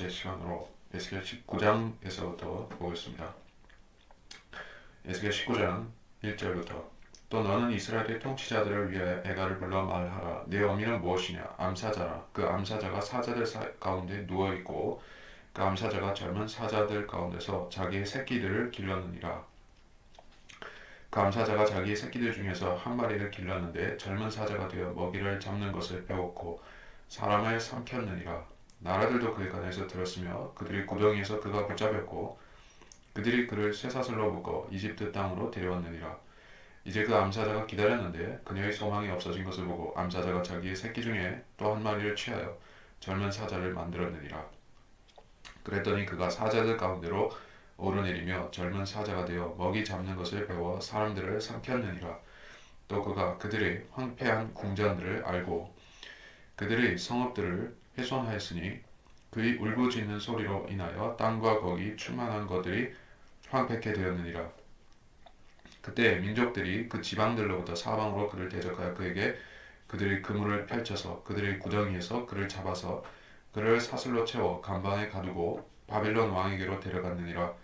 번째 시간으로 에스겔 19장에서부터 보겠습니다. 에스겔 19장 1절부터 또 너는 이스라엘의 통치자들을 위해 애가를 불러 말하라. 내 어미는 무엇이냐? 암사자라. 그 암사자가 사자들 가운데 누워있고 그 암사자가 젊은 사자들 가운데서 자기의 새끼들을 길렀느니라. 그 암사자가 자기의 새끼들 중에서 한 마리를 길렀는데 젊은 사자가 되어 먹이를 잡는 것을 배웠고 사람을 삼켰느니라. 나라들도 그의 간에서 들었으며 그들이 구덩이에서 그가 붙잡혔고 그들이 그를 쇠사슬로 묶어 이집트 땅으로 데려왔느니라. 이제 그 암사자가 기다렸는데 그녀의 소망이 없어진 것을 보고 암사자가 자기의 새끼 중에 또 한 마리를 취하여 젊은 사자를 만들었느니라. 그랬더니 그가 사자들 가운데로 오르내리며 젊은 사자가 되어 먹이 잡는 것을 배워 사람들을 삼켰느니라. 또 그가 그들의 황폐한 궁전들을 알고 그들의 성읍들을 훼손하였으니 그의 울부짖는 소리로 인하여 땅과 거기 충만한 것들이 황폐케 되었느니라. 그때 민족들이 그 지방들로부터 사방으로 그를 대적하여 그에게 그들의 그물을 펼쳐서 그들의 구덩이에서 그를 잡아서 그를 사슬로 채워 감방에 가두고 바빌론 왕에게로 데려갔느니라.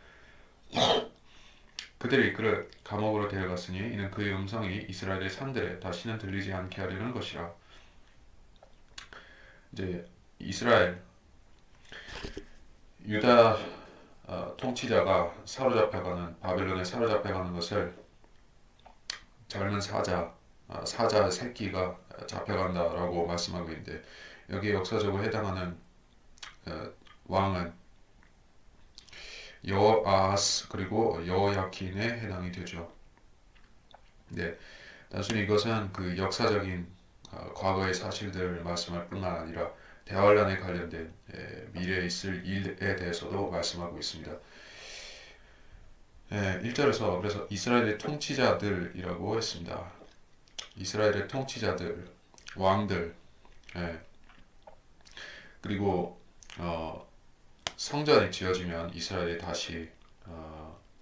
그들이 그를 감옥으로 데려갔으니 이는 그의 음성이 이스라엘의 산들에 다시는 들리지 않게 하려는 것이라. 이제 이스라엘 유다 통치자가 사로잡혀가는 바벨론에 사로잡혀가는 것을 젊은 사자 새끼가 잡혀간다라고 말씀하고 있는데 여기에 역사적으로 해당하는 왕은 여호아하스 그리고 여호야킨에 해당이 되죠. 네, 단순히 이것은 그 역사적인 과거의 사실들을 말씀할 뿐만 아니라 대환란에 관련된 미래에 있을 일에 대해서도 말씀하고 있습니다. 1절에서 그래서 이스라엘의 통치자들이라고 했습니다. 이스라엘의 통치자들, 왕들, 그리고 성전이 지어지면 이스라엘이 다시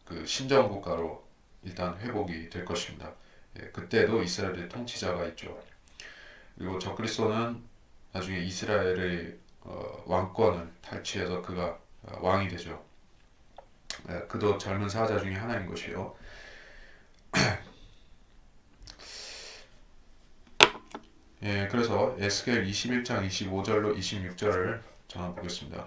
그 신정 국가로 일단 회복이 될 것입니다. 그때도 이스라엘의 통치자가 있죠. 그리고 적그리스도는 나중에 이스라엘의 왕권을 탈취해서 그가 왕이 되죠. 그도 젊은 사자 중에 하나인 것이요. 그래서 에스겔 21장 25절로 26절을 전한 보겠습니다.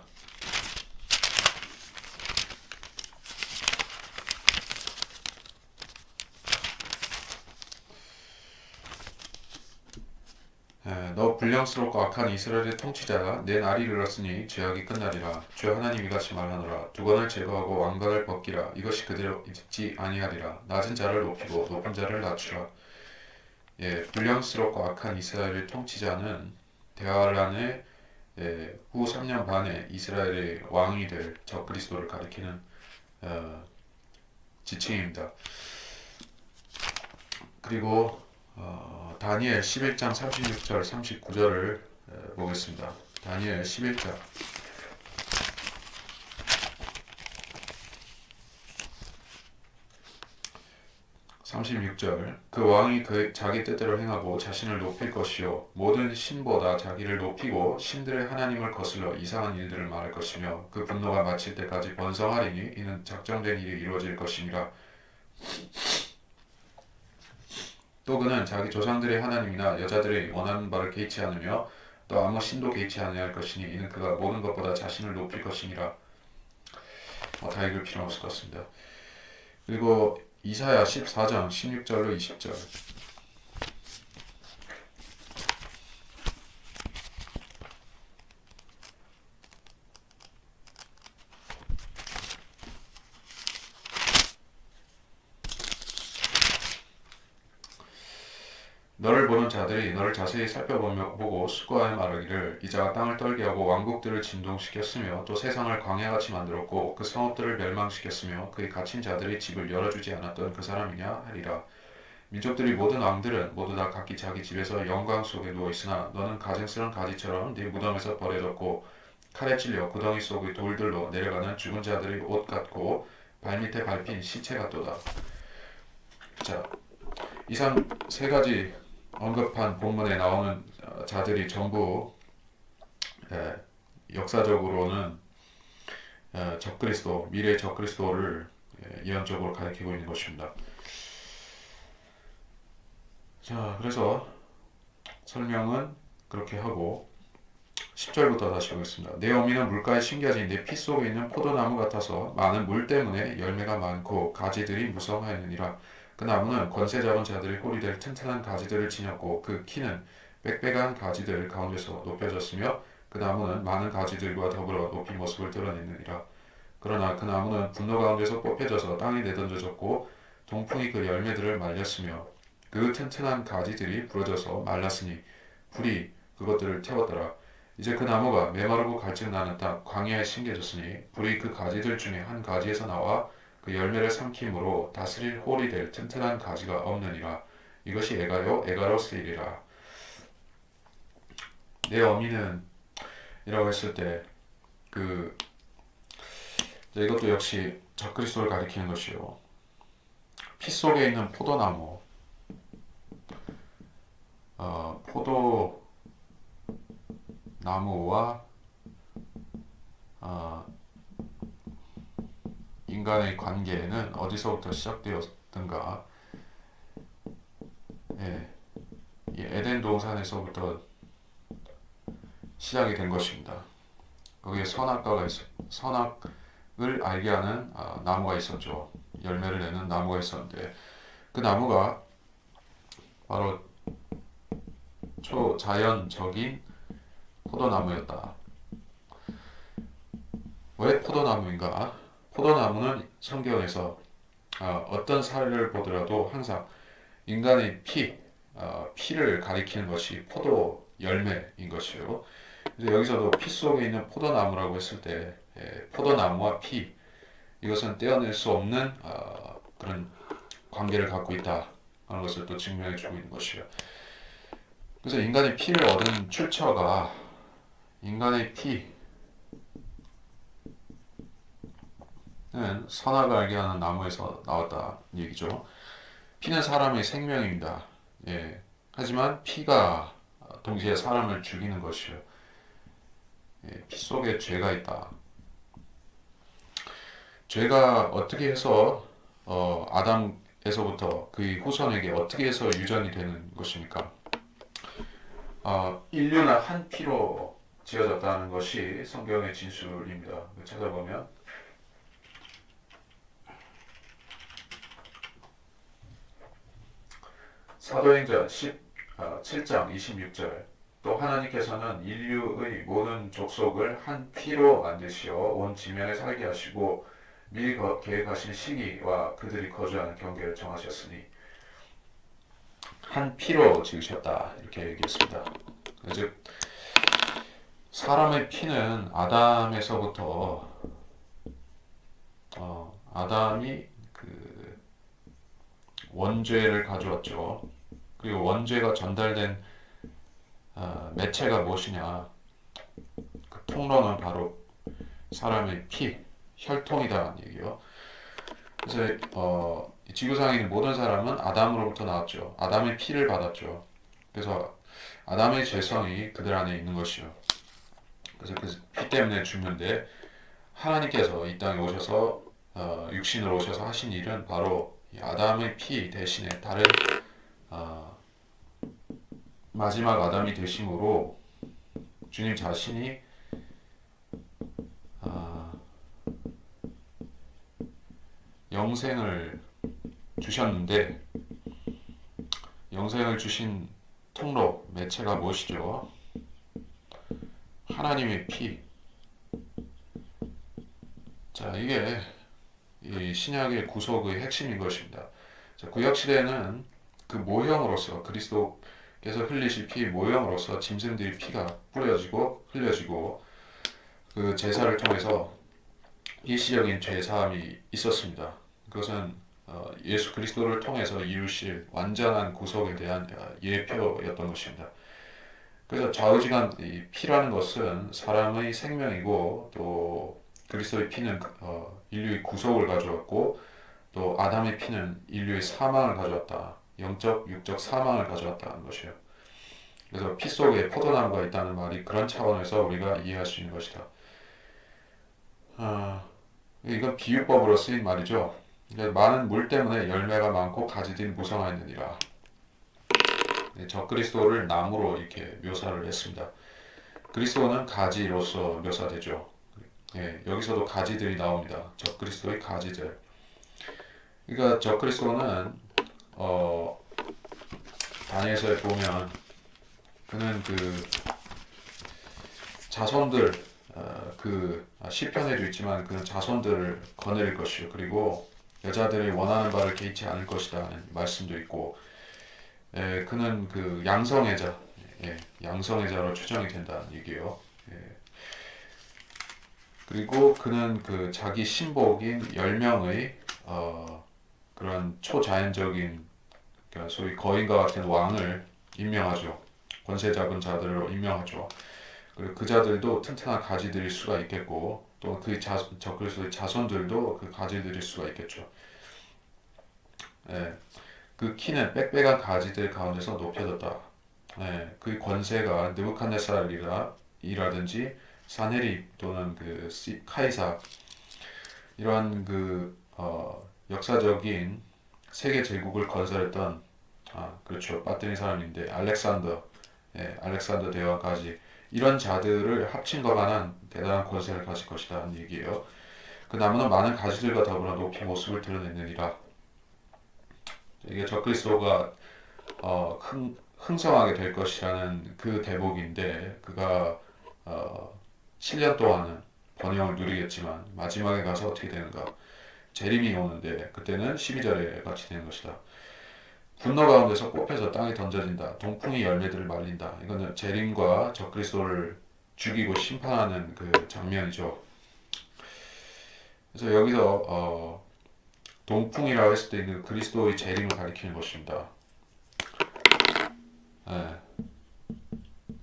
너 불량스럽고 악한 이스라엘의 통치자가 내 날이 이르렀으니 죄악이 끝나리라. 주 하나님이 같이 말하노라. 두건을 제거하고 왕관을 벗기라. 이것이 그대로 잊지 아니하리라. 낮은 자를 높이고 높은 자를 낮추라. 불량스럽고 악한 이스라엘의 통치자는 대환란의 후 3년 반에 이스라엘의 왕이 될 적그리스도를 가리키는 지칭입니다. 그리고 다니엘 11장 36절 39절을 보겠습니다. 다니엘 11장 36절 그 왕이 자기 뜻대로 행하고 자신을 높일 것이요 모든 신보다 자기를 높이고 신들의 하나님을 거슬러 이상한 일들을 말할 것이며 그 분노가 마칠 때까지 번성하리니 이는 작정된 일이 이루어질 것이니라. 또 그는 자기 조상들의 하나님이나 여자들이 원하는 바를 개의치 않으며 또 아무 신도 개의치 아니할 것이니 이는 그가 모든 것보다 자신을 높일 것이니라. 다 읽을 필요는 없을 것 같습니다. 그리고 이사야 14장 16절로 20절 너를 보는 자들이 너를 자세히 살펴보고 숙고하여 말하기를 이자가 땅을 떨게 하고 왕국들을 진동시켰으며 또 세상을 광야같이 만들었고 그 성읍들을 멸망시켰으며 그의 갇힌 자들의 집을 열어주지 않았던 그 사람이냐 하리라. 민족들이 모든 왕들은 모두 다 각기 자기 집에서 영광 속에 누워있으나 너는 가증스런 가지처럼 네 무덤에서 버려졌고 칼에 찔려 구덩이 속의 돌들로 내려가는 죽은 자들의 옷 같고 발밑에 밟힌 시체 같도다. 자, 이상 세 가지 언급한 본문에 나오는 자들이 전부 역사적으로는 적그리스도, 미래의 적그리스도를 예언적으로 가리키고 있는 것입니다. 자, 그래서 설명은 그렇게 하고 10절부터 다시 보겠습니다. 내 어미는 물가에 심겨진 내 피 속에 있는 포도나무 같아서 많은 물 때문에 열매가 많고 가지들이 무성하였느니라. 그 나무는 권세 잡은 자들의 홀이 될 튼튼한 가지들을 지녔고 그 키는 빽빽한 가지들 가운데서 높여졌으며 그 나무는 많은 가지들과 더불어 높이 모습을 드러냈느니라. 그러나 그 나무는 분노 가운데서 뽑혀져서 땅에 내던져졌고 동풍이 그 열매들을 말렸으며 그 튼튼한 가지들이 부러져서 말랐으니 불이 그것들을 태웠더라. 이제 그 나무가 메마르고 갈증 나는 땅 광야에 심겨졌으니 불이 그 가지들 중에 한 가지에서 나와 그 열매를 삼킴으로 다스릴 홀이 될 튼튼한 가지가 없느니라. 이것이 에가로스이리라. 내 어미는 이라고 했을 때 그 이것도 역시 적그리스도를 가리키는 것이요. 피 속에 있는 포도나무, 포도나무와 인간의 관계는 어디서부터 시작되었던가? 예, 이 에덴 동산에서부터 시작이 된 것입니다. 거기에 선악을 알게 하는 나무가 있었죠. 열매를 내는 나무가 있었는데 그 나무가 바로 초자연적인 포도나무였다. 왜 포도나무인가? 포도나무는 성경에서 어떤 사례를 보더라도 항상 인간의 피를 가리키는 것이 포도 열매인 것이요. 그래서 여기서도 피 속에 있는 포도나무라고 했을 때 포도나무와 피 이것은 떼어낼 수 없는 그런 관계를 갖고 있다 하는 것을 또 증명해 주고 있는 것이요. 그래서 인간의 피를 얻은 출처가 인간의 피는 선악을 알게 하는 나무에서 나왔다 얘기죠. 피는 사람의 생명입니다. 예. 하지만 피가 동시에 사람을 죽이는 것이요. 예, 피 속에 죄가 있다. 죄가 어떻게 해서 아담에서부터 그의 후손에게 어떻게 해서 유전이 되는 것입니까? 인류는 한 피로 지어졌다는 것이 성경의 진술입니다. 찾아보면 사도행전 17장 26절 또 하나님께서는 인류의 모든 족속을 한 피로 만드시어 온 지면에 살게 하시고 미리 계획하신 시기와 그들이 거주하는 경계를 정하셨으니 한 피로 지으셨다 이렇게 얘기했습니다. 즉 사람의 피는 아담에서부터 아담이 그 원죄를 가져왔죠. 그리고 원죄가 전달된 매체가 무엇이냐? 그 통로는 바로 사람의 피, 혈통이다는 얘기요. 그래서 지구상에 있는 모든 사람은 아담으로부터 나왔죠. 아담의 피를 받았죠. 그래서 아담의 죄성이 그들 안에 있는 것이요. 그래서 그 피 때문에 죽는데 하나님께서 이 땅에 오셔서 육신으로 오셔서 하신 일은 바로 아담의 피 대신에 다른 마지막 아담이 되심으로 주님 자신이 영생을 주셨는데 영생을 주신 통로, 매체가 무엇이죠? 하나님의 피. 자, 이게 이 신약의 구속의 핵심인 것입니다. 자, 구약시대에는 그 모형으로서 그리스도께서 흘리실 피 모형으로서 짐승들의 피가 뿌려지고 흘려지고 그 제사를 통해서 일시적인 죄 사함이 있었습니다. 그것은 예수 그리스도를 통해서 이루실 완전한 구속에 대한 예표였던 것입니다. 그래서 좌우지간 이 피라는 것은 사람의 생명이고 또 그리스도의 피는 인류의 구속을 가져왔고 또 아담의 피는 인류의 사망을 가져왔다. 영적, 육적 사망을 가져왔다는 것이에요. 그래서 피 속에 포도나무가 있다는 말이 그런 차원에서 우리가 이해할 수 있는 것이다. 이건 비유법으로 쓰인 말이죠. 많은 물 때문에 열매가 많고 가지들이 무성하였느니라. 적그리스도를 나무로 이렇게 묘사를 했습니다. 그리스도는 가지로서 묘사되죠. 예, 여기서도 가지들이 나옵니다. 적그리스도의 가지들. 그러니까 적그리스도는 어, 다니엘서에 보면 그는 그 자손들 그 시편에도 있지만 그는 자손들을 거느릴 것이요 그리고 여자들이 원하는 바를 개의치 않을 것이다 하는 말씀도 있고 그는 그 양성애자 양성애자로 추정이 된다는 얘기예요. 예, 그리고 그는 그 자기 신복인 10명의 그런 초자연적인 그러니까 소위 거인과 같은 왕을 임명하죠. 권세 잡은 자들로 임명하죠. 그리고 그 자들도 튼튼한 가지들일 수가 있겠고 또 그 적그리스도의 자손들도 그 가지들일 수가 있겠죠. 예, 그 키는 빽빽한 가지들 가운데서 높여졌다. 예, 그 권세가 느부갓네살이라든지 사네립 또는 그 카이사 이러한 그 역사적인 세계 제국을 건설했던 그렇죠 빠뜨린 사람인데 알렉산더 대왕까지 이런 자들을 합친 것만한 대단한 권세를 가질 것이라는 얘기예요. 그 나무는 많은 가지들과 더불어 높이 모습을 드러내느니라. 이게 적그리스도가 흥성하게 될 것이라는 그 대목인데 그가 7년 동안은 번영을 누리겠지만 마지막에 가서 어떻게 되는가? 재림이 오는데 그때는 12절에 같이 되는 것이다. 분노 가운데서 뽑혀서 땅에 던져진다. 동풍이 열매들을 말린다. 이거는 재림과 적그리스도를 죽이고 심판하는 그 장면이죠. 그래서 여기서 동풍이라고 했을 때 그 그리스도의 재림을 가리키는 것입니다. 예,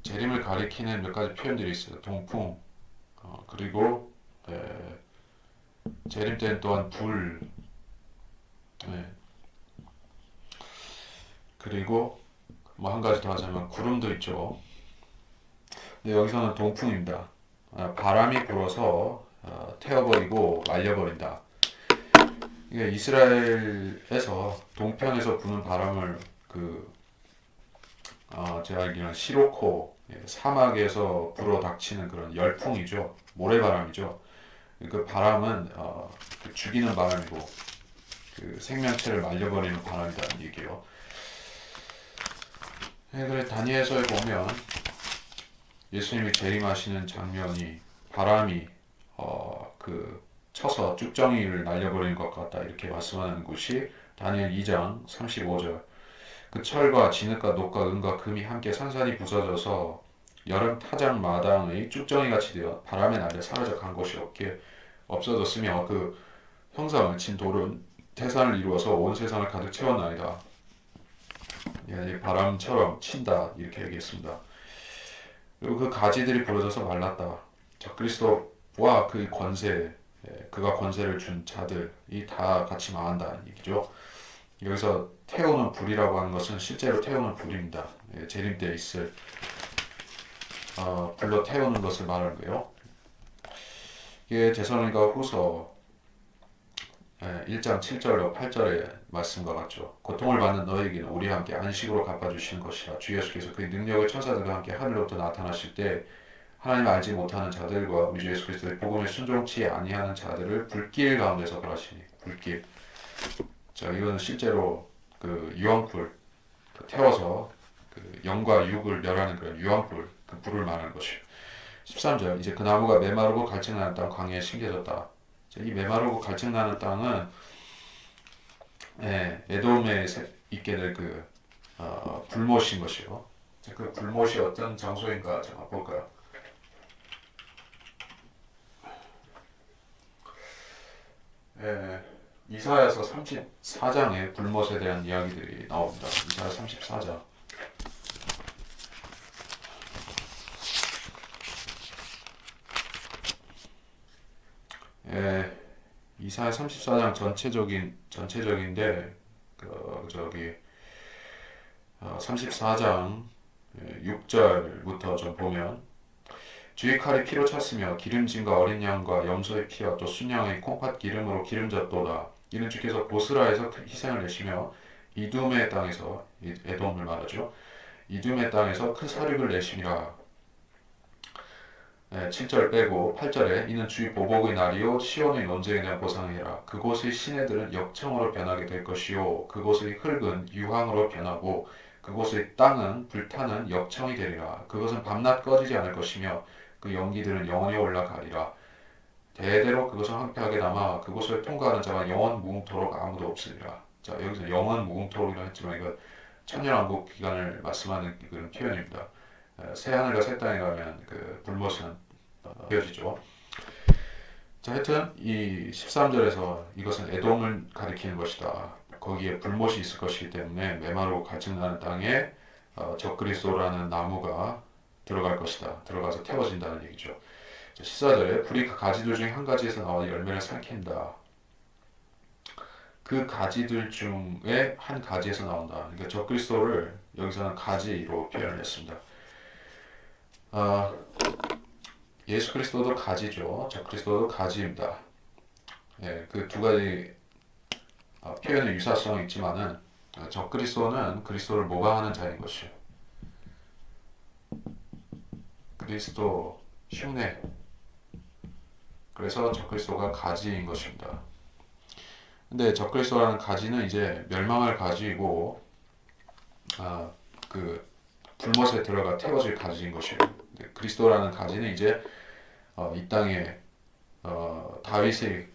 재림을 가리키는 몇 가지 표현들이 있어요. 동풍, 그리고 재림 때는 또한 불, 예, 그리고 뭐 한 가지 더 하자면 구름도 있죠. 근데 여기서는 동풍입니다. 바람이 불어서 태워버리고 말려버린다. 이게 이스라엘에서 동편에서 부는 바람을 그 제가 알기로는 시로코 사막에서 불어닥치는 그런 열풍이죠. 모래바람이죠. 그 바람은 그 죽이는 바람이고 그 생명체를 말려버리는 바람이라는 얘기예요. 그래 다니엘서에 보면 예수님이 재림하시는 장면이 바람이 그 쳐서 쭉정이를 날려버리는 것 같다 이렇게 말씀하는 곳이 다니엘 2장 35절. 그 철과 진흙과 녹과 은과 금이 함께 산산이 부서져서 여름 타작 마당의 쭉정이 같이 되어 바람에 날려 사라져 간 곳이 없어졌으며 그 형상을 친 돌은 태산을 이루어서 온 세상을 가득 채웠나이다. 예, 바람처럼 친다 이렇게 얘기했습니다. 그리고 그 가지들이 부러져서 말랐다. 자, 그리스도와 그 권세, 그가 권세를 준 자들이 다 같이 망한다는 얘기죠. 여기서 태우는 불이라고 하는 것은 실제로 태우는 불입니다. 재림 때 있을 불로 태우는 것을 말하는 거예요. 이게 데살로니가 후서 1장 7절로 8절의 말씀과 같죠. 고통을 받는 너에게는 우리와 함께 안식으로 갚아주시는 것이라. 주 예수께서 그의 능력을 천사들과 함께 하늘로부터 나타나실 때 하나님을 알지 못하는 자들과 우리 주 예수 그리스도의 복음에 순종치 아니하는 자들을 불길 가운데서 벌하시니. 불길. 자, 이건 실제로 그 유황불 태워서 그 영과 육을 멸하는 그런 유황불 그 불을 말하는 것이요. 13절 이제 그 나무가 메마르고 갈증나는 땅 광야에 심겨졌다. 이 메마르고 갈증나는 땅은 에돔에 있게 될 그 불못인 것이요. 그 불못이 어떤 장소인가 잠깐 볼까요? 이사야서 34장에 불못에 대한 이야기들이 나옵니다. 이사야 34장. 이사야 34장 전체적인데 저기 34장 6절부터 좀 보면 주의 칼이 피로 찼으며 기름짐과 어린 양과 염소의 피와 또 순양의 콩팥 기름으로 기름졌도다. 이는 주께서 보스라에서 큰 희생을 내시며 이둠의 땅에서 에돔을 말하죠. 이둠의 땅에서 큰 사륙을 내심이라. 7절 빼고 8절에 이는 주의 보복의 날이요 시온의 논쟁에 대한 보상이라. 그곳의 시내들은 역청으로 변하게 될 것이요 그곳의 흙은 유황으로 변하고 그곳의 땅은 불타는 역청이 되리라. 그것은 밤낮 꺼지지 않을 것이며 그 연기들은 영원히 올라가리라. 대대로 그것을 황폐하게 남아 그곳을 통과하는 자가 영원 무궁토록 아무도 없으리라. 자, 여기서 영원 무궁토록이라 했지만 이거 천년왕국 기간을 말씀하는 그런 표현입니다. 새 하늘과 새 땅에 가면 그 불못은 되어지죠. 자, 하여튼 이 13절에서 이것은 에돔을 가리키는 것이다. 거기에 불못이 있을 것이기 때문에 메마르고 갈증나는 땅에 적그리스도라는 나무가 들어갈 것이다. 들어가서 태워진다는 얘기죠. 14절에 불이 그 가지들 중에 한 가지에서 나와 열매를 삼킨다. 그 가지들 중에 한 가지에서 나온다. 그러니까 적그리스도를 여기서는 가지로 표현을 했습니다. 예수 그리스도도 가지죠. 적그리스도도 가지입니다. 예, 그 두 가지 표현의 유사성이 있지만은 적그리스도는 그리스도를 모방하는 자인 것이요. 그리스도 흉내. 그래서 적그리스도가 가지인 것입니다. 근데 적그리스도라는 가지는 이제 멸망할 가지이고 그 불못에 들어가 태워질 가지인 것이에요. 그리스도라는 가지는 이제 이 땅에 다윗의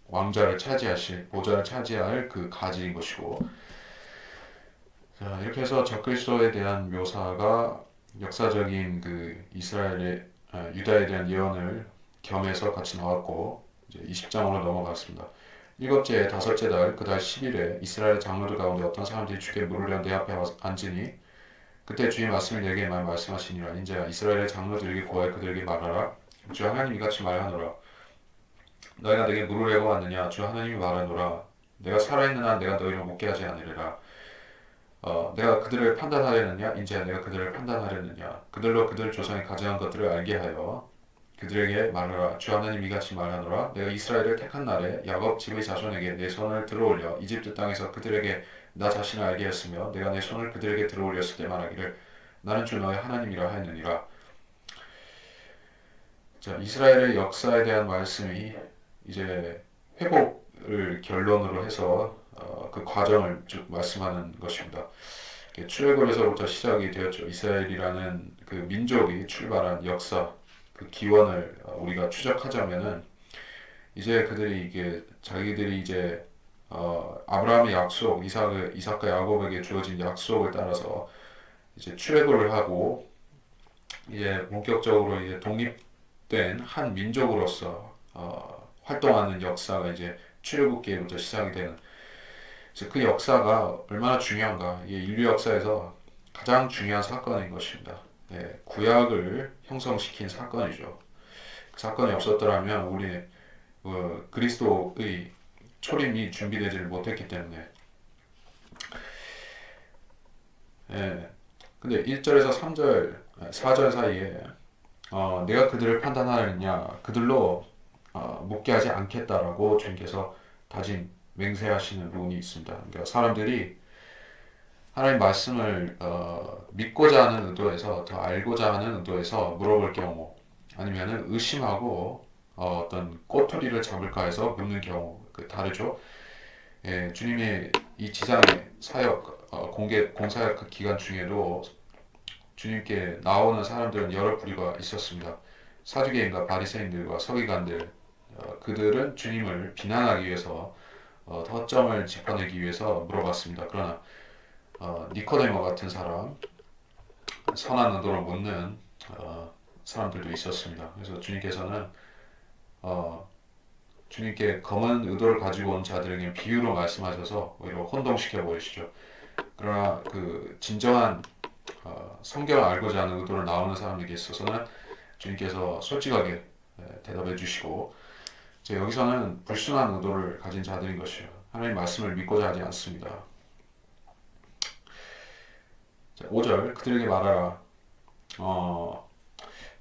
왕자를 차지하실 보좌를 차지할 그 가지인 것이고, 자, 이렇게 해서 적그리스도에 대한 묘사가 역사적인 그 이스라엘의 유다에 대한 예언을 겸해서 같이 나왔고, 이제 20장으로 넘어갔습니다. 일곱째 다섯째 달 그 달 10일에 이스라엘 장로들 가운데 어떤 사람들이 주께 물으려 내 앞에 앉으니 그때 주의 말씀을 내게 말씀하시니라. 인자 이스라엘의 장로들에게 고하여 그들에게 말하라. 주 하나님이 이같이 말하노라. 너희가 내게 물으려고 왔느냐. 주 하나님이 말하노라. 내가 살아있는 한 내가 너희를 묻게 하지 않으리라. 내가 그들을 판단하려느냐. 인자 내가 그들을 판단하려느냐. 그들로 그들 조상이 가져간 것들을 알게 하여 그들에게 말하라. 주 하나님이 이같이 말하노라. 내가 이스라엘을 택한 날에 야곱 집의 자손에게 내 손을 들어올려 이집트 땅에서 그들에게 나 자신을 알게 했으며 내가 내 손을 그들에게 들어올렸을 때 말하기를 나는 주 너의 하나님이라 하였느니라. 자, 이스라엘의 역사에 대한 말씀이 이제 회복을 결론으로 해서 그 과정을 쭉 말씀하는 것입니다. 출애굽에서부터 시작이 되었죠. 이스라엘이라는 그 민족이 출발한 역사, 그 기원을 우리가 추적하자면은 이제 그들이 이게 자기들이 이제 아브라함의 약속, 이삭과 야곱에게 주어진 약속을 따라서 이제 출애굽을 하고 이제 본격적으로 이제 독립된 한 민족으로서 활동하는 역사가 이제 출애굽기에부터 시작이 되는. 그래서 그 역사가 얼마나 중요한가? 이게 인류 역사에서 가장 중요한 사건인 것입니다. 예, 구약을 형성시킨 사건이죠. 그 사건이 없었더라면 우리 그리스도의 초림이 준비되지를 못했기 때문에. 예, 근데 1절에서 3절, 4절 사이에 내가 그들을 판단하느냐 그들로 묻게 하지 않겠다라고 주님께서 다짐 맹세하시는 부분이 있습니다. 그러니까 사람들이 하나님 말씀을 믿고자 하는 의도에서 더 알고자 하는 의도에서 물어볼 경우 아니면은 의심하고 어떤 꼬투리를 잡을까 해서 묻는 경우 다르죠. 예, 주님의 이 지상의 사역 공사역 그 기간 중에도 주님께 나오는 사람들은 여러 부류가 있었습니다. 사두개인과 바리새인들과 서기관들 그들은 주님을 비난하기 위해서 허점을 짚어내기 위해서 물어봤습니다. 그러나 니코데모 같은 사람, 선한 의도로 묻는 사람들도 있었습니다. 그래서 주님께서는 주님께 검은 의도를 가지고 온 자들에게 비유로 말씀하셔서 오히려 혼동시켜 버리시죠. 그러나 그 진정한 성경을 알고자 하는 의도로 나오는 사람에게 있어서는 주님께서 솔직하게 대답해 주시고, 여기서는 불순한 의도를 가진 자들인 것이요. 하나님 말씀을 믿고자 하지 않습니다. 자, 5절 그들에게 말하라.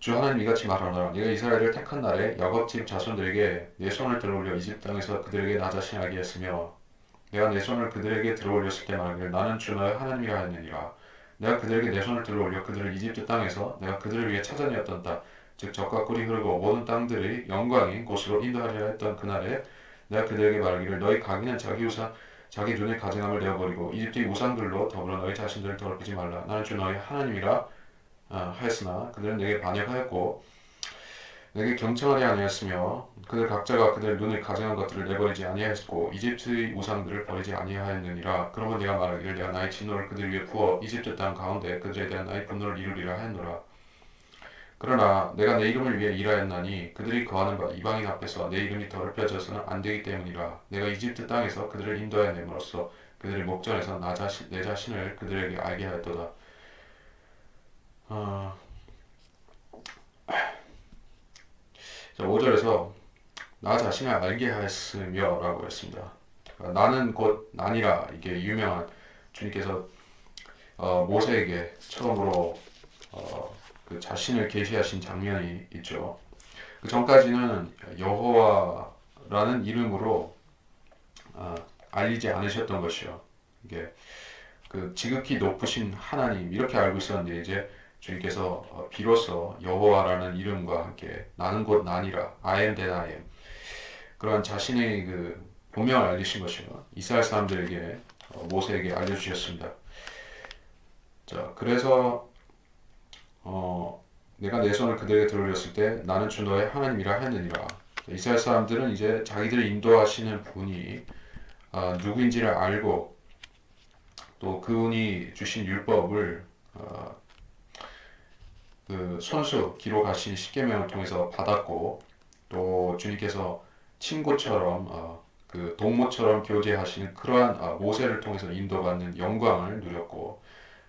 주 하나님 이같이 말하노라. 네가 이스라엘을 택한 날에 야곱집 자손들에게 내 손을 들어올려 이집 땅에서 그들에게 나 자신 알게 했으며 내가 내 손을 그들에게 들어올렸을 때 말하기를 나는 주 너의 하나님이라 하였느니라. 내가 그들에게 내 손을 들어올려 그들을 이집트 땅에서 내가 그들을 위해 찾아내었던 땅, 즉 젖과 꿀이 흐르고 모든 땅들의 영광인 곳으로 인도하려 했던 그날에 내가 그들에게 말하기를 너희 가기는 자기 눈에 가증함을 내어버리고 이집트의 우상들로 더불어 너희 자신들을 더럽히지 말라. 나는 주 너희 하나님이라 하였으나 그들은 내게 반역하였고 내게 경청하지 아니하였으며 그들 각자가 그들 눈을 가증한 것들을 내버리지 아니하였고 이집트의 우상들을 버리지 아니하였느니라. 그러면 내가 말하기를 내가 나의 진노를 그들 위에 부어 이집트 땅 가운데 그들에 대한 나의 분노를 이루리라 하였노라. 그러나 내가 내 이름을 위해 일하였나니 그들이 거하는 바 이방인 앞에서 내 이름이 더럽혀져서는 안 되기 때문이라. 내가 이집트 땅에서 그들을 인도하여냄으로써 그들의 목전에서 내 자신을 그들에게 알게 하였도다. 5절에서 나 자신을 알게 하였으며 라고 했습니다. 나는 곧 나니라. 이게 유명한 주님께서 모세에게 처음으로 그 자신을 계시하신 장면이 있죠. 그 전까지는 여호와라는 이름으로 알리지 않으셨던 것이요. 이게 그 지극히 높으신 하나님 이렇게 알고 있었는데 이제 주님께서 비로소 여호와라는 이름과 함께 나는 곧 나니라 I am that I am 그런 자신의 그 본명을 알리신 것이요. 이스라엘 사람들에게 모세에게 알려주셨습니다. 자, 그래서 내가 내 손을 그들에게 들어올렸을 때 나는 주 너의 하나님이라 했느니라. 이스라엘 사람들은 이제 자기들을 인도하시는 분이 누구인지를 알고 또 그분이 주신 율법을 그 손수 기록하신 십계명을 통해서 받았고 또 주님께서 친구처럼 그 동무처럼 교제하시는 그러한 모세를 통해서 인도받는 영광을 누렸고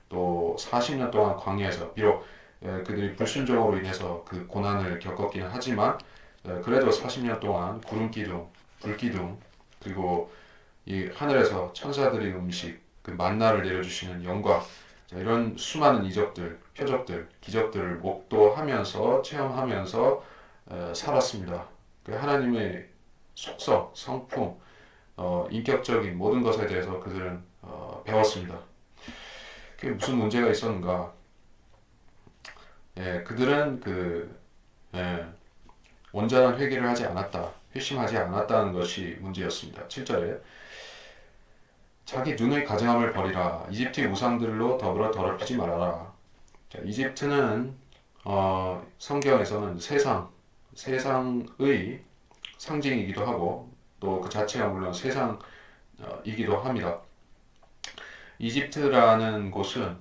또 40년 동안 광야에서 비록 그들이 불순종으로 인해서 그 고난을 겪었기는 하지만 그래도 40년 동안 구름 기둥, 불 기둥 그리고 이 하늘에서 천사들의 음식, 그 만나를 내려주시는 영광 이런 수많은 이적들, 표적들, 기적들을 목도하면서 체험하면서 살았습니다. 그 하나님의 속성, 성품, 인격적인 모든 것에 대해서 그들은 배웠습니다. 그게 무슨 문제가 있었는가? 그들은 온전한 회개를 하지 않았다, 회심하지 않았다는 것이 문제였습니다. 7절에 자기 눈의 가증함을 버리라. 이집트의 우상들로 더불어 더럽히지 말아라. 자, 이집트는 성경에서는 세상의 상징이기도 하고 또 그 자체가 물론 세상이기도 합니다. 이집트라는 곳은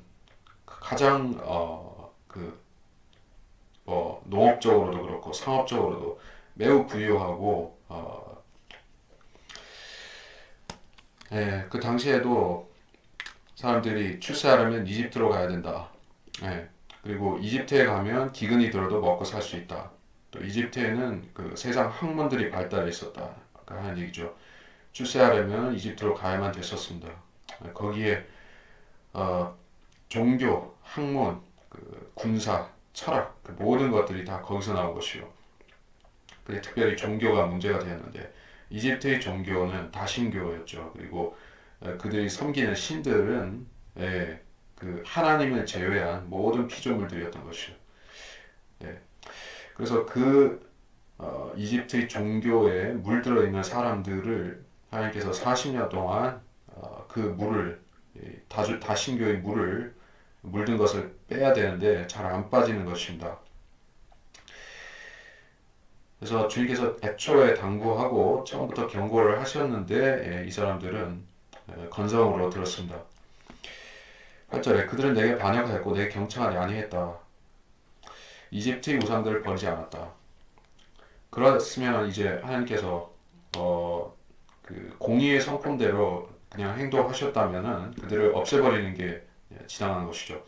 가장 농업적으로도 그렇고 상업적으로도 매우 부유하고 그 당시에도 사람들이 출세하려면 이집트로 가야 된다. 그리고 이집트에 가면 기근이 들어도 먹고 살 수 있다. 또 이집트에는 그 세상 학문들이 발달해 있었다. 하는 얘기죠. 출세하려면 이집트로 가야만 됐었습니다. 거기에 종교, 학문, 그 군사, 철학 그 모든 것들이 다 거기서 나온 것이요. 그게 특별히 종교가 문제가 되었는데 이집트의 종교는 다신교였죠. 그리고 그들이 섬기는 신들은 그 하나님을 제외한 모든 피조물들이었던 것이요. 그래서 이집트의 종교에 물들어 있는 사람들을 하나님께서 40년 동안 그 물을 다신교의 물을 물든 것을 빼야 되는데 잘 안 빠지는 것입니다. 그래서 주님께서 애초에 당부하고 처음부터 경고를 하셨는데 이 사람들은 건성으로 들었습니다. 8절에 그들은 내게 반역하였고 내게 경청하지 아니했다. 이집트의 우상들을 버리지 않았다. 그렇으면 이제 하나님께서 그 공의의 성품대로 그냥 행동하셨다면은 그들을 없애버리는 게 지당한 것이죠.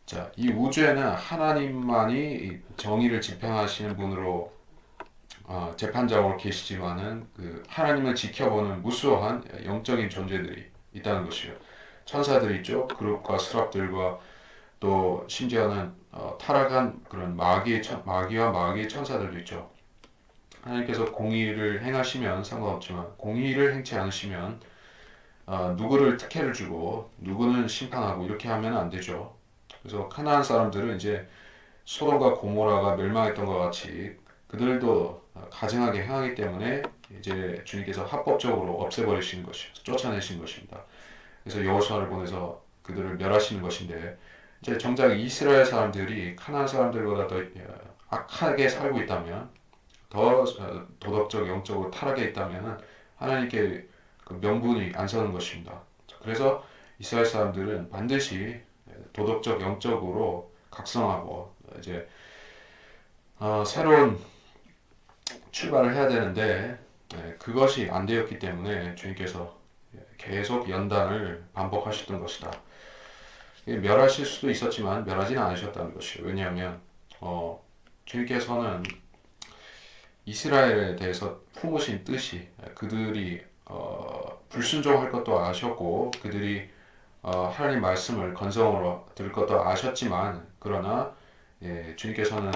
자, 이 우주에는 하나님만이 정의를 집행하시는 분으로 재판장으로 계시지만은 그 하나님을 지켜보는 무수한 영적인 존재들이 있다는 것이요. 천사들이 있죠. 그룹과 스랍들과 또 심지어는 타락한 그런 마귀와 마귀의 천사들도 있죠. 하나님께서 공의를 행하시면 상관없지만 공의를 행치 않으시면 누구를 특혜를 주고 누구는 심판하고 이렇게 하면 안 되죠. 그래서 가나안 사람들은 이제 소돔과 고모라가 멸망했던 것 같이 그들도 가증하게 행하기 때문에 이제 주님께서 합법적으로 없애버리신 것이 쫓아내신 것입니다. 그래서 여호수아를 보내서 그들을 멸하시는 것인데 이제 정작 이스라엘 사람들이 가나안 사람들보다 더 악하게 살고 있다면 더 도덕적 영적으로 타락해 있다면 하나님께 그 명분이 안 서는 것입니다. 그래서 이스라엘 사람들은 반드시 도덕적 영적으로 각성하고 이제 새로운 출발을 해야 되는데 그것이 안 되었기 때문에 주님께서 계속 연단을 반복하셨던 것이다. 멸하실 수도 있었지만 멸하지는 않으셨다는 것이에요. 왜냐하면 주님께서는 이스라엘에 대해서 품으신 뜻이 그들이 불순종할 것도 아셨고 그들이 하나님 말씀을 건성으로 들을 것도 아셨지만 그러나 주님께서는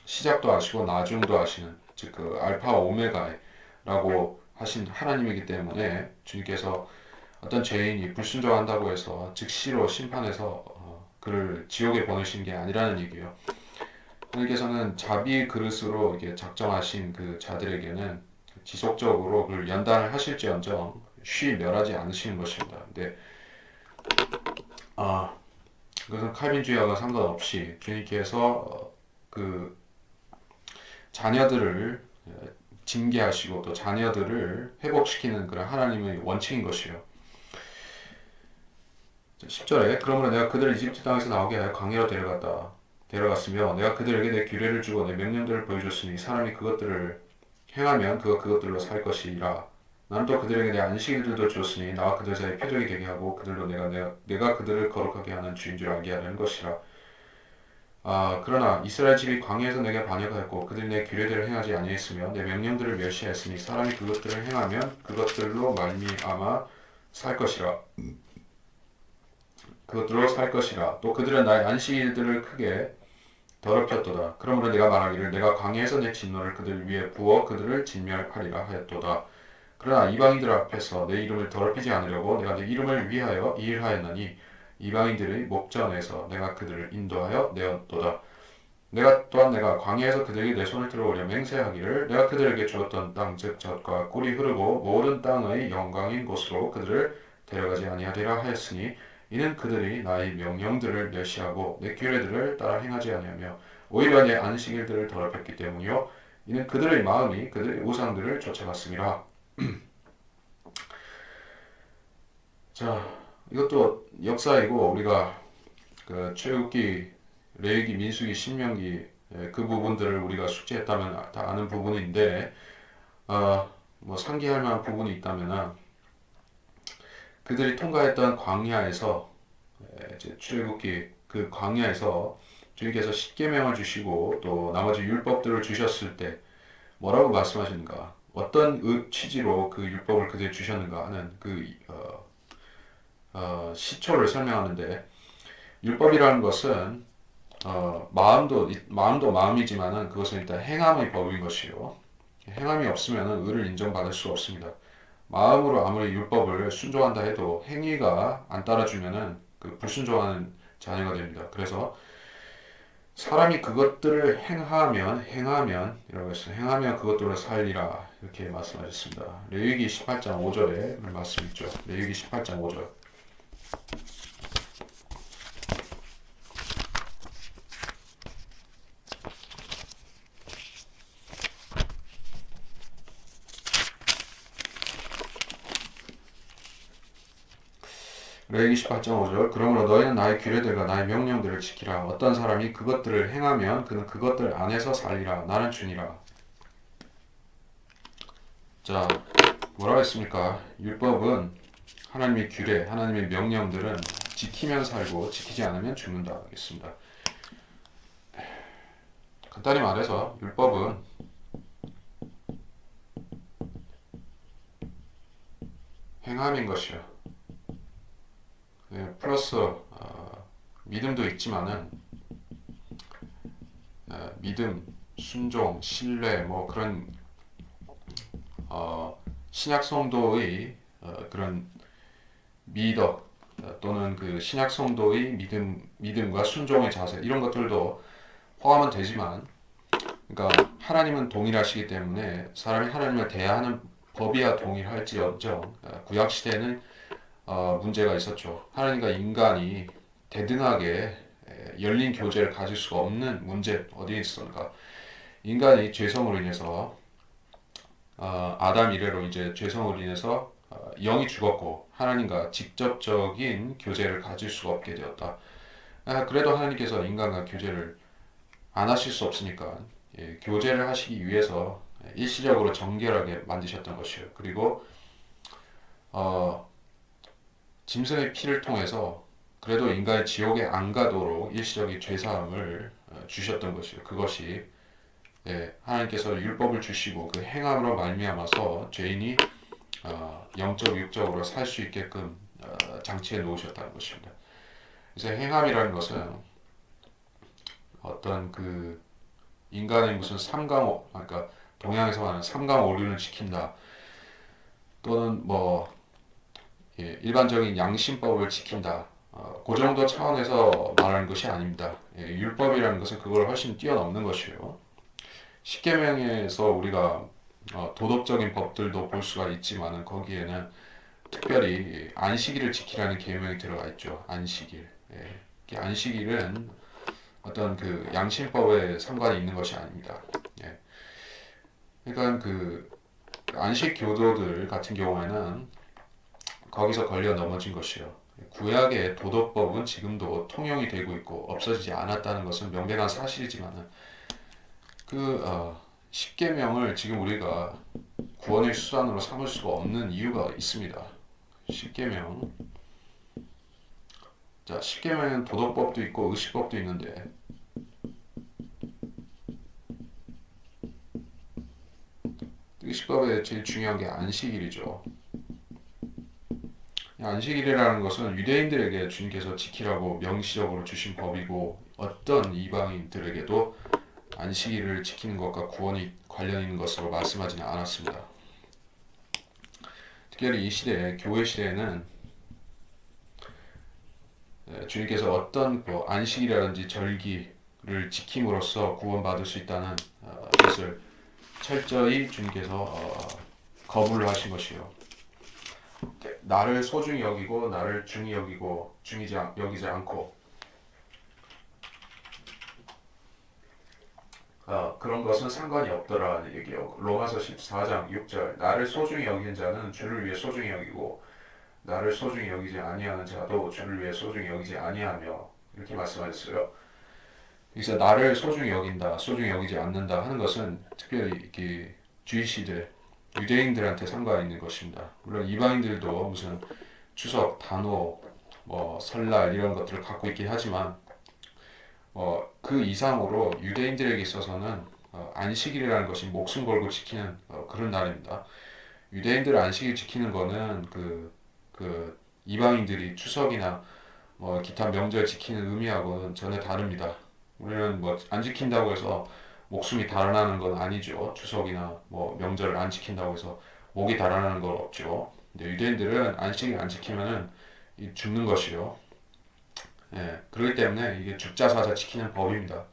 시작도 아시고 나중도 아시는 즉 그 알파와 오메가라고 하신 하나님이기 때문에 주님께서 어떤 죄인이 불순종한다고 해서 즉시로 심판해서 그를 지옥에 보내신 게 아니라는 얘기예요. 하나님께서는 자비 그릇으로 이게 작정하신 그 자들에게는 지속적으로 그를 연단을 하실지언정 쉬 멸하지 않으시는 것입니다. 근데 그것은 칼빈주의와 상관없이 주님께서 그 자녀들을 징계하시고 또 자녀들을 회복시키는 그런 하나님의 원칙인 것이에요. 10절에 그러므로 내가 그들을 이집트 땅에서 나오게 하여 광야로 데려갔으며 내가 그들에게 내 규례를 주고 내 명령들을 보여줬으니 사람이 그것들을 행하면 그것들로 살 것이라. 나는 또 그들에게 내 안식일들도 주었으니 나와 그들 사이에 표적이 되게 하고 그들로 내가 그들을 거룩하게 하는 주인 줄 알게 하려는 것이라. 그러나 이스라엘 집이 광야에서 내게 반역하였고 그들이 내 규례대로 행하지 아니했으며 내 명령들을 멸시하였으니 사람이 그것들을 행하면 그것들로 말미암아 살 것이라. 그것들로 살 것이라. 또 그들은 나의 안식일들을 크게 더럽혔도다. 그러므로 내가 말하기를 내가 광야에서 내 진노를 그들 위에 부어 그들을 진멸하리라 하였도다. 그러나 이방인들 앞에서 내 이름을 더럽히지 않으려고 내가 내 이름을 위하여 이 일하였나니 이방인들의 목전에서 내가 그들을 인도하여 내었도다. 내가 광야에서 그들에게 내 손을 들어오려 맹세하기를 내가 그들에게 주었던 땅 즉 젖과 꿀이 흐르고 모든 땅의 영광인 곳으로 그들을 데려가지 아니하리라 하였으니 이는 그들이 나의 명령들을 멸시하고 내 규례들을 따라 행하지 아니하며 오히려 내 안식일들을 더럽혔기 때문이요 이는 그들의 마음이 그들의 우상들을 쫓아갔음이라. 자, 이것도 역사이고 우리가 그 출애굽기, 레위기, 민수기, 신명기 그 부분들을 우리가 숙지했다면 다 아는 부분인데 뭐 상기할 만한 부분이 있다면 그들이 통과했던 광야에서 이제 출애굽기 그 광야에서 주님께서 십계명을 주시고 또 나머지 율법들을 주셨을 때 뭐라고 말씀하시는가? 어떤 취지로 그 율법을 그들이 주셨는가 하는 그 시초를 설명하는데 율법이라는 것은 마음도 마음이지만은 그것은 일단 행함의 법인 것이요. 행함이 없으면은 의를 인정받을 수 없습니다. 마음으로 아무리 율법을 순종한다 해도 행위가 안 따라주면은 그 불순종하는 자녀가 됩니다. 그래서 사람이 그것들을 행하면 이라고 했어요. 행하면 그것들을 살리라 이렇게 말씀하셨습니다. 레위기 18장 5절에 말씀 있죠. 레위기 18장 5절. 레위기 18장 5절 그러므로 너희는 나의 규례들과 나의 명령들을 지키라. 어떤 사람이 그것들을 행하면 그는 그것들 안에서 살리라. 나는 주니라. 자, 뭐라고 했습니까? 율법은 하나님의 규례, 하나님의 명령들은 지키면 살고 지키지 않으면 죽는다 하겠습니다. 간단히 말해서 율법은 행함인 것이요. 플러스 믿음도 있지만은 믿음, 순종, 신뢰 뭐 그런 신약 성도의 그런 미덕 또는 그 신약 성도의 믿음과 순종의 자세 이런 것들도 포함은 되지만, 그러니까 하나님은 동일하시기 때문에 사람이 하나님을 대하는 법이야 동일할지언정 구약 시대에는 문제가 있었죠. 하나님과 인간이 대등하게 열린 교제를 가질 수가 없는 문제 어디에 있었는가? 인간이 죄성으로 인해서 아담 이래로 이제 죄성으로 인해서 영이 죽었고 하나님과 직접적인 교제를 가질 수가 없게 되었다. 그래도 하나님께서 인간과 교제를 안 하실 수 없으니까 교제를 하시기 위해서 일시적으로 정결하게 만드셨던 것이에요. 그리고 짐승의 피를 통해서 그래도 인간의 지옥에 안 가도록 일시적인 죄사함을 주셨던 것이에요. 그것이 하나님께서 율법을 주시고 그 행함으로 말미암아서 죄인이 영적 육적으로 살 수 있게끔 장치해 놓으셨다는 것입니다. 그래서 행함이라는 것은 어떤 그 인간의 무슨 그러니까 동양에서 말하는 삼강 오륜을 지킨다 또는 뭐 일반적인 양심법을 지킨다 그 정도 차원에서 말하는 것이 아닙니다. 율법이라는 것은 그걸 훨씬 뛰어넘는 것이에요. 십계명에서 우리가 도덕적인 법들도 볼 수가 있지만은 거기에는 특별히 안식일을 지키라는 계명이 들어가 있죠. 안식일. 안식일은 어떤 그 양심법에 상관이 있는 것이 아닙니다. 그러니까 그 안식 교도들 같은 경우에는 거기서 걸려 넘어진 것이요. 구약의 도덕법은 지금도 통용이 되고 있고 없어지지 않았다는 것은 명백한 사실이지만은 그 십계명을 지금 우리가 구원의 수단으로 삼을 수가 없는 이유가 있습니다. 십계명. 자, 십계명에는 도덕법도 있고 의식법도 있는데 의식법에 제일 중요한 게 안식일이죠. 안식일이라는 것은 유대인들에게 주님께서 지키라고 명시적으로 주신 법이고 어떤 이방인들에게도 안식일을 지키는 것과 구원이 관련 있는 것으로 말씀하지는 않았습니다. 특별히 이 시대, 교회 시대에는 주님께서 어떤 안식이라든지 절기를 지킴으로써 구원받을 수 있다는 것을 철저히 주님께서 거부를 하신 것이요. 나를 소중히 여기고 나를 중히 여기고 여기지 않고 그런 것은 상관이 없더라는 얘기요. 로마서 14장 6절 나를 소중히 여긴 자는 주를 위해 소중히 여기고 나를 소중히 여기지 아니하는 자도 주를 위해 소중히 여기지 아니하며 이렇게 말씀하셨어요. 그래서 나를 소중히 여긴다, 소중히 여기지 않는다 하는 것은 특별히 이렇게 주이시들, 유대인들한테 상관이 있는 것입니다. 물론 이방인들도 무슨 추석, 단오, 뭐 설날 이런 것들을 갖고 있긴 하지만 그 이상으로 유대인들에게 있어서는 안식일이라는 것이 목숨 걸고 지키는 그런 날입니다. 유대인들 안식일 지키는 거는 그 이방인들이 추석이나 뭐 기타 명절 지키는 의미하고는 전혀 다릅니다. 우리는 뭐 안 지킨다고 해서 목숨이 달아나는 건 아니죠. 추석이나 뭐 명절을 안 지킨다고 해서 목이 달아나는 건 없죠. 근데 유대인들은 안식일 안 지키면은 죽는 것이요. 그렇기 때문에 이게 죽자사자 지키는 법입니다.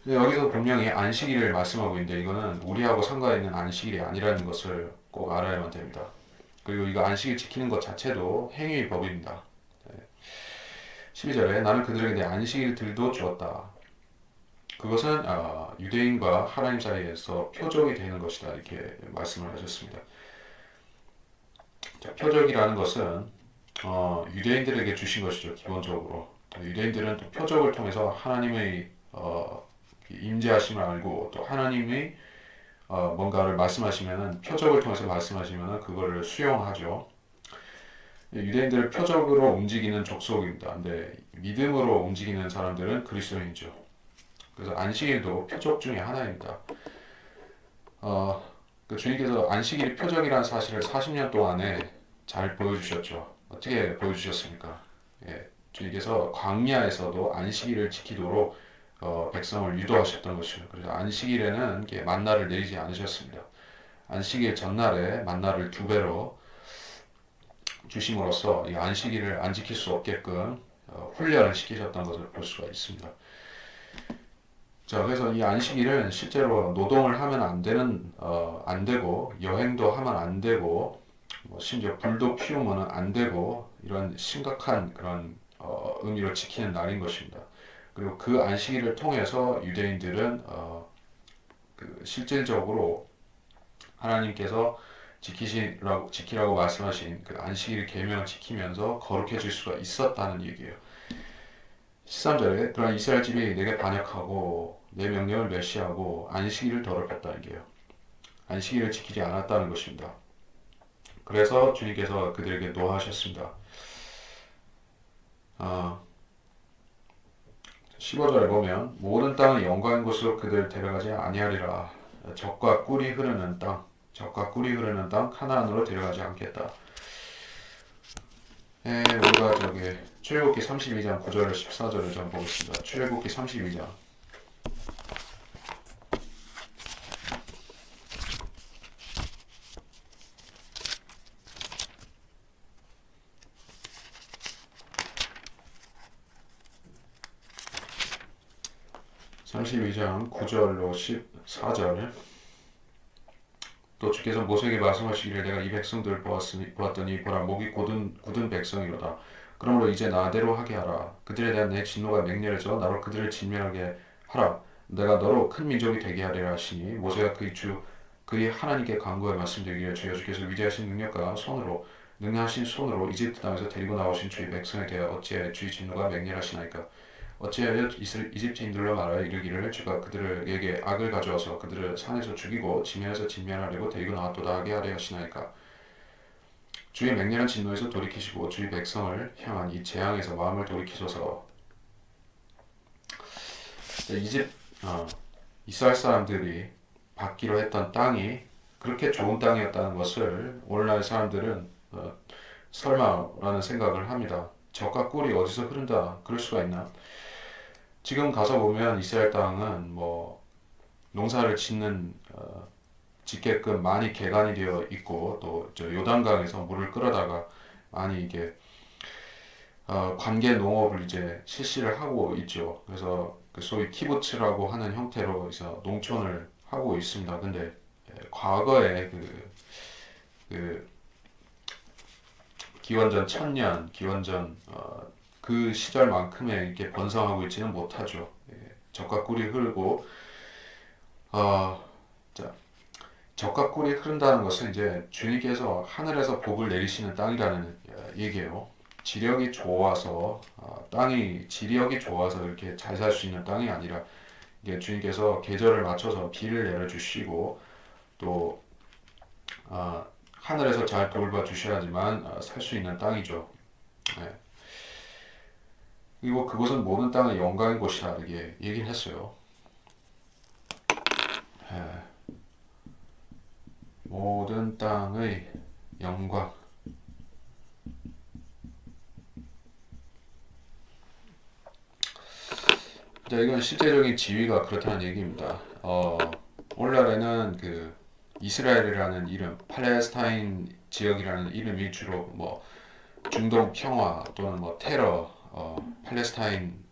여기서 분명히 안식일을 말씀하고 있는데 이거는 우리하고 상관 있는 안식일이 아니라는 것을 꼭 알아야만 됩니다. 그리고 이거 안식일 지키는 것 자체도 행위의 법입니다. 12절에 나는 그들에게 내 안식일들도 주었다. 그것은 유대인과 하나님 사이에서 표적이 되는 것이다 이렇게 말씀을 하셨습니다. 자, 표적이라는 것은 유대인들에게 주신 것이죠. 기본적으로 유대인들은 또 표적을 통해서 하나님의 임재하심을 알고 또 하나님의 뭔가를 말씀하시면은 표적을 통해서 말씀하시면은 그거를 수용하죠. 유대인들은 표적으로 움직이는 족속입니다. 근데 믿음으로 움직이는 사람들은 그리스도인이죠. 그래서 안식일도 표적 중에 하나입니다. 그 주님께서 안식일이 표적이라는 사실을 40년 동안에 잘 보여주셨죠. 어떻게 보여주셨습니까? 주님께서 광야에서도 안식일을 지키도록 백성을 유도하셨던 것입니다. 그래서 안식일에는 이렇게 만나를 내리지 않으셨습니다. 안식일 전날에 만나를 2배로 주심으로써 이 안식일을 안 지킬 수 없게끔 훈련을 시키셨던 것을 볼 수가 있습니다. 자, 그래서 이 안식일은 실제로 노동을 하면 안 되고, 여행도 하면 안 되고, 심지어 불도 피우면 안 되고, 이런 심각한 그런 의미로 지키는 날인 것입니다. 그리고 그 안식일을 통해서 유대인들은 실질적으로 하나님께서 지키라고 말씀하신 그 안식일 계명을 지키면서 거룩해질 수가 있었다는 얘기예요. 13절에 그러나 이스라엘 집이 내게 반역하고 내 명령을 멸시하고 안식일을 더럽혔다는 게요. 안식일을 지키지 않았다는 것입니다. 그래서 주님께서 그들에게 노하셨습니다. 15절에 보면 모든 땅의 영광인 곳으로 그들 데려가지 아니하리라. 젖과 꿀이 흐르는 땅 가나안으로 데려가지 않겠다. 우리가 출애굽기 32장 9절을 14절을 좀 보겠습니다. 출애굽기 32장 32장 9절로 14절. 또 주께서 모세에게 말씀하시기를 내가 이 백성들을 보았더니 보라 목이 굳은 백성이로다. 그러므로 이제 나대로 하게 하라. 그들에 대한 내 진노가 맹렬해져 나로 그들을 진멸하게 하라. 내가 너로 큰 민족이 되게 하리라 하시니 모세가 그의 하나님께 간구하여 말씀드리기를 주께서 위대하신 능력과 능하신 손으로 이집트 땅에서 데리고 나오신 주의 백성에 대하여 어찌하여 주의 진노가 맹렬하시나이까. 어찌하여 이집트인들로 말하여 이르기를 주가 그들에게 악을 가져와서 그들을 산에서 죽이고 지면에서 진멸하려고 데리고 나왔도다 하게 하려 하시나이까. 주의 맹렬한 진노에서 돌이키시고 주의 백성을 향한 이 재앙에서 마음을 돌이키소서. 이스라엘 사람들이 받기로 했던 땅이 그렇게 좋은 땅이었다는 것을 오늘날 사람들은 설마라는 생각을 합니다. 젖과 꿀이 어디서 흐른다 그럴 수가 있나? 지금 가서 보면 이스라엘 땅은 농사를 짓게끔 많이 개간이 되어 있고 또 요단강에서 물을 끌어다가 많이 이게 관계 농업을 이제 실시를 하고 있죠. 그래서 그 소위 키부츠라고 하는 형태로 해서 농촌을 하고 있습니다. 근데 과거에 그 기원전 1000년, 기원전 그 시절만큼의 이렇게 번성하고 있지는 못하죠. 젖과 꿀이 흐르고 젖과 꿀이 흐른다는 것은 이제 주님께서 하늘에서 복을 내리시는 땅이라는 얘기예요. 지력이 좋아서 지력이 좋아서 이렇게 잘 살 수 있는 땅이 아니라 이게 주님께서 계절을 맞춰서 비를 내려주시고 또 하늘에서 잘 돌봐 주셔야지만 살 수 있는 땅이죠. 네. 그리고 그곳은 모든 땅의 영광인 곳이다 이렇게 얘기를 했어요. 모든 땅의 영광. 자, 이건 실제적인 지위가 그렇다는 얘기입니다. 오늘날에는 그 이스라엘이라는 이름, 팔레스타인 지역이라는 이름이 주로 중동 평화 또는 테러, 팔레스타인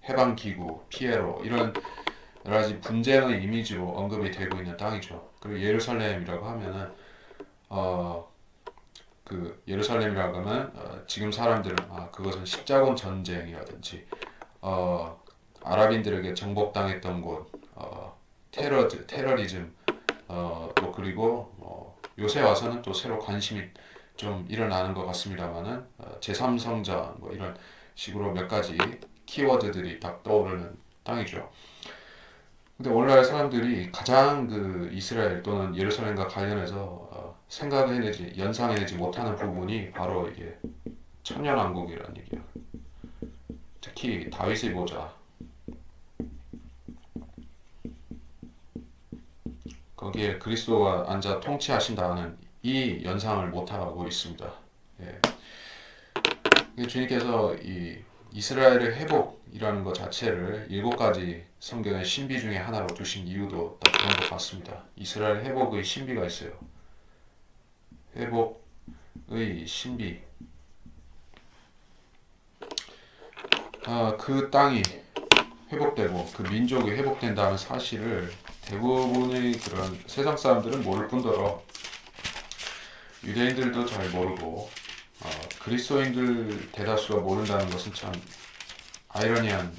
해방기구, 피에로 이런 여러 가지 분쟁의 이미지로 언급이 되고 있는 땅이죠. 그리고 예루살렘이라고 하면은 예루살렘이라고 하면 지금 사람들은 그것은 십자군 전쟁이라든지 아랍인들에게 정복당했던 곳, 테러리즘, 또 그리고 요새 와서는 또 새로 관심이 좀 일어나는 것 같습니다만은 제3성전 이런 식으로 몇 가지 키워드들이 딱 떠오르는 땅이죠. 근데 오늘날 사람들이 가장 이스라엘 또는 예루살렘과 관련해서 연상해내지 못하는 부분이 바로 이게 천년왕국이라는 얘기예요. 특히 다윗의 보좌. 거기에 그리스도가 앉아 통치하신다는 이 연상을 못하고 있습니다. 예. 주님께서 이 이스라엘의 회복이라는 것 자체를 7가지 성경의 신비 중에 하나로 두신 이유도 딱 그런 것 같습니다. 이스라엘 회복의 신비가 있어요. 회복의 신비. 그 땅이 회복되고 그 민족이 회복된다는 사실을 대부분의 그런 세상 사람들은 모를 뿐더러 유대인들도 잘 모르고 그리스도인들 대다수가 모른다는 것은 참 아이러니한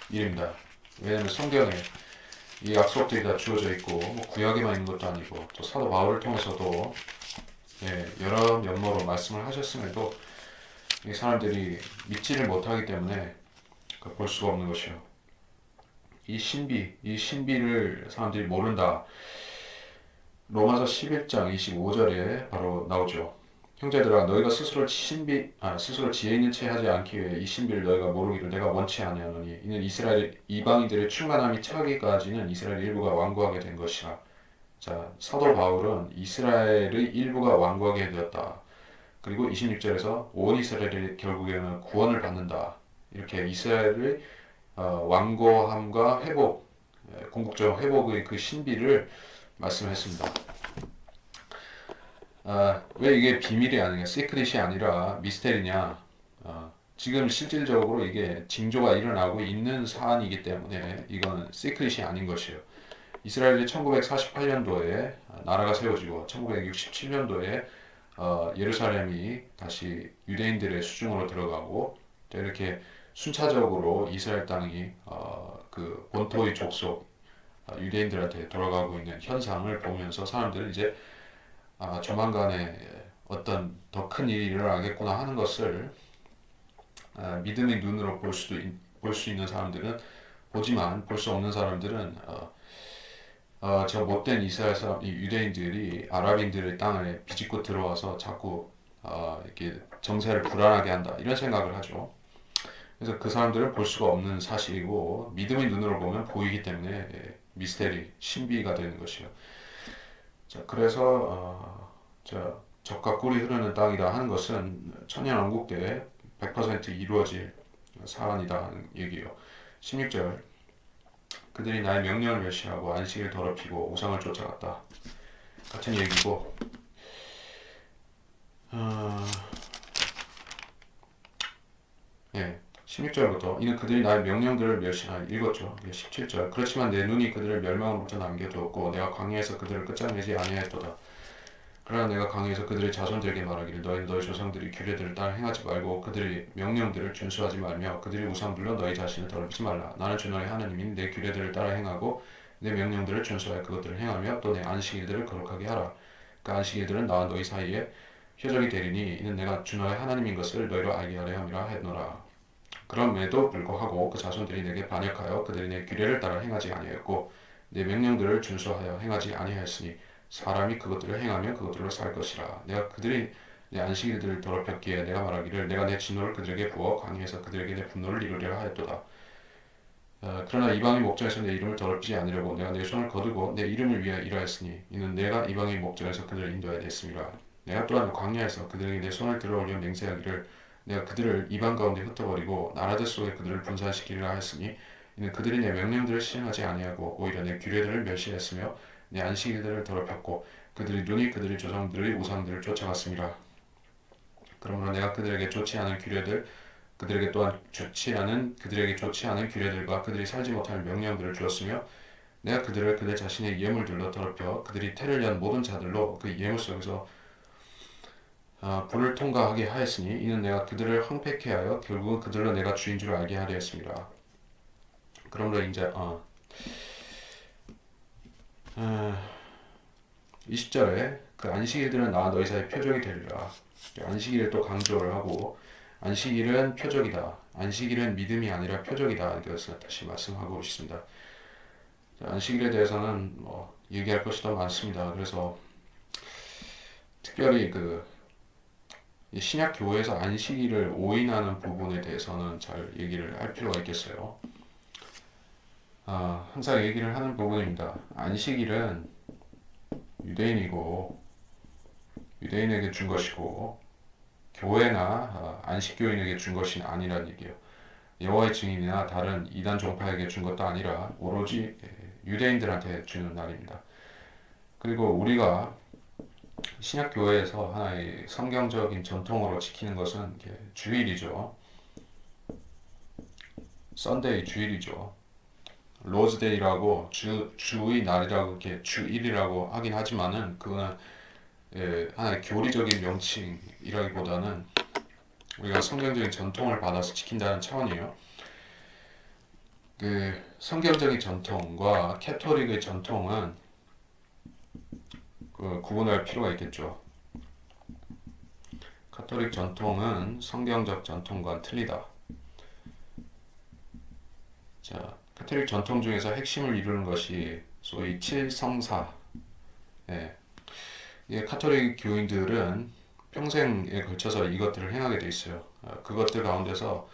일입니다. 왜냐하면 성경에 이 약속들이 다 주어져 있고 뭐 구약에만 있는 것도 아니고 또 사도 바울을 통해서도 여러 면모로 말씀을 하셨음에도 이 사람들이 믿지를 못하기 때문에 볼 수가 없는 것이요. 이 신비를 사람들이 모른다. 로마서 11장 25절에 바로 나오죠. 형제들아 너희가 스스로 지혜 있는 채 하지 않기 위해 이 신비를 너희가 모르기를 내가 원치 아니하노니 이는 이스라엘 이방인들의 충만함이 차기까지는 이스라엘 일부가 완고하게 된 것이라. 자, 사도 바울은 이스라엘의 일부가 완고하게 되었다. 그리고 26절에서 온 이스라엘이 결국에는 구원을 받는다. 이렇게 이스라엘의 완고함과 회복, 궁극적 회복의 그 신비를 말씀했습니다. 왜 이게 비밀이 아니냐, 시크릿이 아니라 미스테리냐? 지금 실질적으로 이게 징조가 일어나고 있는 사안이기 때문에 이건 시크릿이 아닌 것이에요. 이스라엘이 1948년도에 나라가 세워지고 1967년도에 예루살렘이 다시 유대인들의 수중으로 들어가고 또 이렇게 순차적으로 이스라엘 땅이 그 본토의 족속 유대인들한테 돌아가고 있는 현상을 보면서 사람들은 이제 조만간에 어떤 더 큰 일이 일어나겠구나 하는 것을 믿음의 눈으로 볼 수 있는 사람들은 보지만 볼 수 없는 사람들은 저 못된 이스라엘 사람, 이 유대인들이 아랍인들의 땅을 비집고 들어와서 자꾸 이렇게 정세를 불안하게 한다 이런 생각을 하죠. 그래서 그 사람들은 볼 수가 없는 사실이고 믿음의 눈으로 보면 보이기 때문에 미스테리, 신비가 되는 것이요. 자, 그래서 적과 꿀이 흐르는 땅이다 하는 것은 천년왕국 때 100% 이루어질 사안이다 하는 얘기예요. 16절 그들이 나의 명령을 멸시하고 안식을 더럽히고 우상을 쫓아갔다. 같은 얘기고 16절부터 이는 그들이 나의 명령들을 멸시하여 읽었죠. 17절 그렇지만 내 눈이 그들을 멸망으로부터 남겨두었고 내가 광야에서 그들을 끝장내지 아니하였도다. 그러나 내가 강에서 그들의 자손들에게 말하기를 너희는 너희 조상들이 규례들을 따라 행하지 말고 그들의 명령들을 준수하지 말며 그들의 우상들로 너희 자신을 더럽히지 말라. 나는 주 너희 하나님인 내 규례들을 따라 행하고 내 명령들을 준수하여 그것들을 행하며 또 내 안식일들을 거룩하게 하라. 그 안식일들은 나와 너희 사이에 표적이 되리니 이는 내가 주 너희 하나님인 것을 너희로 알게 하려 함이라 했노라. 그럼에도 불구하고 그 자손들이 내게 반역하여 그들이 내 규례를 따라 행하지 아니하였고 내 명령들을 준수하여 행하지 아니하였으니 사람이 그것들을 행하면 그것들로 살 것이라. 내가 그들이 내 안식일들을 더럽혔기에 내가 말하기를 내가 내 진노를 그들에게 부어 강해서 그들에게 내 분노를 이루려 하였도다. 그러나 이방의 목전에서 내 이름을 더럽히지 않으려고 내가 내 손을 거두고 내 이름을 위하여 일하였으니 이는 내가 이방의 목전에서 그들을 인도하여 냈습니다. 내가 또한 광야에서 그들에게 내 손을 들어올려 맹세하기를 내가 그들을 이방 가운데 흩어버리고 나라들 속에 그들을 분산시키리라 하였으니 이는 그들이 내 명령들을 시행하지 아니하고 오히려 내 규례들을 멸시했으며 내 안식일들을 더럽혔고 그들의 눈이 그들의 조상들의 우상들을 쫓아갔습니다. 그러므로 내가 그들에게 좋지 않은 규례들 그들에게 또한 그들에게 좋지 않은 규례들과 그들이 살지 못할 명령들을 주었으며 내가 그들을 그들 자신의 예물들로 더럽혀 그들이 태를 연 모든 자들로 그 예물 속에서 불을 통과하게 하였으니 이는 내가 그들을 황폐케 하여 결국은 그들로 내가 주인 줄 알게 하려 했습니다. 그러므로 이제 20절에 그 안식일들은 나와 너희 사이 표적이 되리라. 안식일을 또 강조를 하고 안식일은 표적이다. 안식일은 믿음이 아니라 표적이다. 이것을 다시 말씀하고 있습니다. 안식일에 대해서는 얘기할 것이 더 많습니다. 그래서 특별히 그 신약 교회에서 안식일을 오인하는 부분에 대해서는 잘 얘기를 할 필요가 있겠어요. 항상 얘기를 하는 부분입니다. 안식일은 유대인에게 준 것이고 교회나 안식교인에게 준 것이 아니란 얘기예요. 여호와의 증인이나 다른 이단 종파에게 준 것도 아니라 오로지 유대인들한테 주는 날입니다. 그리고 우리가 신약 교회에서 하나의 성경적인 전통으로 지키는 것은 주일이죠. 썬데이 주일이죠. 로즈데이라고 주의 날이라고 이렇게 주일이라고 하긴 하지만은 그거는 하나의 교리적인 명칭이라기보다는 우리가 성경적인 전통을 받아서 지킨다는 차원이에요. 그 성경적인 전통과 캐토릭의 전통은 구분할 필요가 있겠죠. 카톨릭 전통은 성경적 전통과 틀리다. 자, 카톨릭 전통 중에서 핵심을 이루는 것이 소위 칠성사. 예. 카톨릭 교인들은 평생에 걸쳐서 이것들을 행하게 돼 있어요. 그것들 가운데서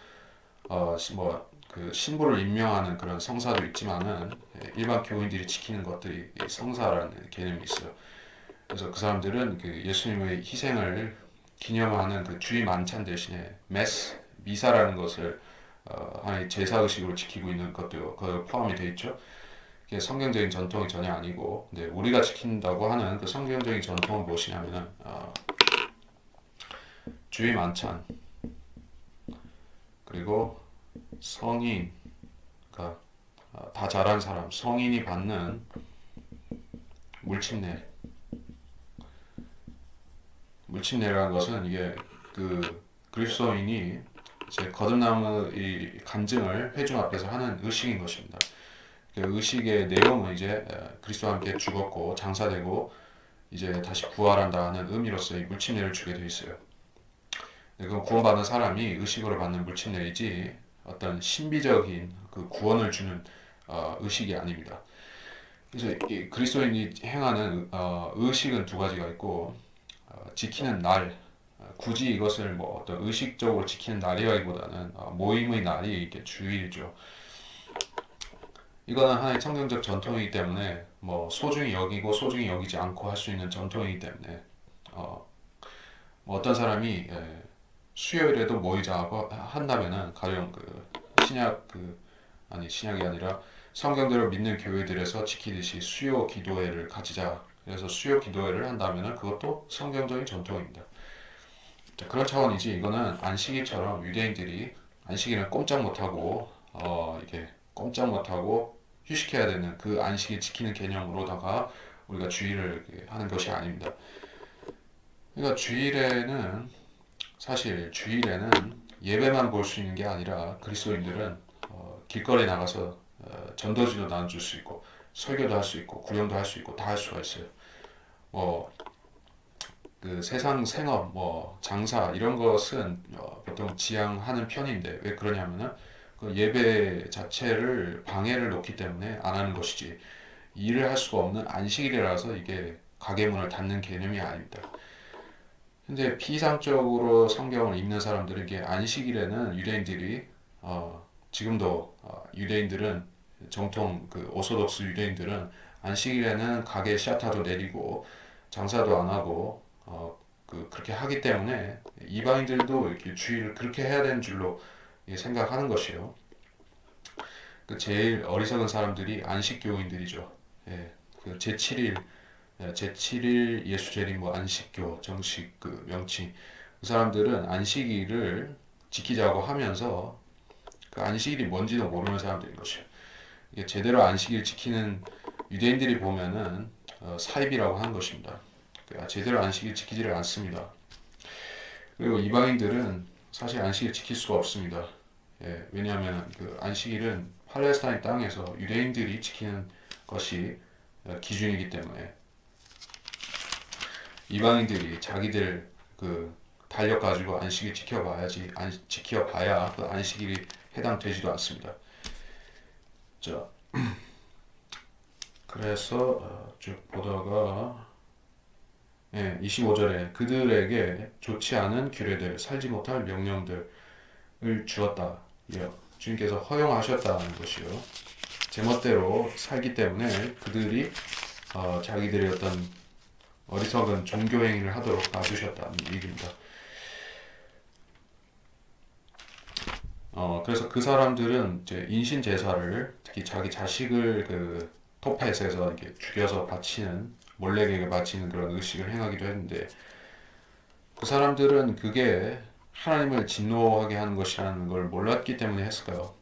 그 신부를 임명하는 그런 성사도 있지만은 일반 교인들이 지키는 것들이 성사라는 개념이 있어요. 그래서 그 사람들은 그 예수님의 희생을 기념하는 그 주의 만찬 대신에 미사라는 것을 하나의 제사 의식으로 지키고 있는 것도 그 포함이 되어 있죠. 그게 성경적인 전통이 전혀 아니고, 근데 우리가 지킨다고 하는 그 성경적인 전통은 무엇이냐면은 주의 만찬, 그리고 성인, 그러니까 다 자란 사람, 성인이 받는 물침례. 물침례라는 것은 이게 그 그리스도인이 이제 거듭남의 간증을 회중 앞에서 하는 의식인 것입니다. 그 의식의 내용은 이제 그리스도와 함께 죽었고 장사되고 이제 다시 부활한다는 의미로서의 물침례를 주게 되어 있어요. 그 구원받은 사람이 의식으로 받는 물침례이지 어떤 신비적인 그 구원을 주는 의식이 아닙니다. 그래서 이 그리스도인이 행하는 의식은 두 가지가 있고 지키는 날, 굳이 이것을 뭐 어떤 의식적으로 지키는 날이라기보다는 모임의 날이 이게 주일이죠. 이거는 하나의 성경적 전통이기 때문에 뭐 소중히 여기고 소중히 여기지 않고 할 수 있는 전통이기 때문에 뭐 어떤 사람이 수요일에도 모이자고 한다면은 가령 그 신약 아니 신약이 아니라 성경대로 믿는 교회들에서 지키듯이 수요 기도회를 가지자. 그래서 수요 기도회를 한다면은 그것도 성경적인 전통입니다. 자, 그런 차원이지 이거는 안식일처럼 유대인들이 안식일은 꼼짝 못하고 이게 꼼짝 못하고 휴식해야 되는 그 안식일 지키는 개념으로다가 우리가 주일을 하는 것이 아닙니다. 그러니까 주일에는 예배만 볼 수 있는 게 아니라 그리스도인들은 길거리에 나가서 전도지도 나눠줄 수 있고 설교도 할 수 있고 구경도 할 수 있고 다 할 수가 있어요. 뭐 그 세상 생업, 뭐 장사 이런 것은 보통 지양하는 편인데 왜 그러냐면은 그 예배 자체를 방해를 놓기 때문에 안 하는 것이지 일을 할 수가 없는 안식일이라서 이게 가게 문을 닫는 개념이 아닙니다. 근데 피상적으로 성경을 읽는 사람들은 이게 안식일에는 유대인들이 지금도 유대인들은 정통 그 오소독스 유대인들은 안식일에는 가게 샤타도 내리고 장사도 안 하고 그렇게 하기 때문에 이방인들도 이렇게 주일을 그렇게 해야 되는 줄로 생각하는 것이에요. 그 제일 어리석은 사람들이 안식교인들이죠. 예, 그 제7일 예수 재림 뭐 안식교 정식 그 명칭 그 사람들은 안식일을 지키자고 하면서 그 안식일이 뭔지도 모르는 사람들인 것이에요. 이게 제대로 안식일 지키는 유대인들이 보면은 사입이라고 하는 것입니다. 제대로 안식일 지키지를 않습니다. 그리고 이방인들은 사실 안식일 지킬 수가 없습니다. 예, 왜냐하면 그 안식일은 팔레스타인 땅에서 유대인들이 지키는 것이 기준이기 때문에 이방인들이 자기들 그 달력 가지고 안식일 지켜봐야 그 안식일이 해당되지도 않습니다. 자, 그래서 쭉 보다가 25절에 그들에게 좋지 않은 규례들, 살지 못할 명령들을 주었다. 주님께서 허용하셨다는 것이요. 제멋대로 살기 때문에 그들이 자기들의 어떤 어리석은 종교 행위를 하도록 놔두셨다는 얘기입니다. 그래서 그 사람들은 이제 인신 제사를 특히 자기 자식을 그 토펫에서 이렇게 죽여서 바치는 몰렉에게 바치는 그런 의식을 행하기도 했는데 그 사람들은 그게 하나님을 진노하게 하는 것이라는 걸 몰랐기 때문에 했을까요?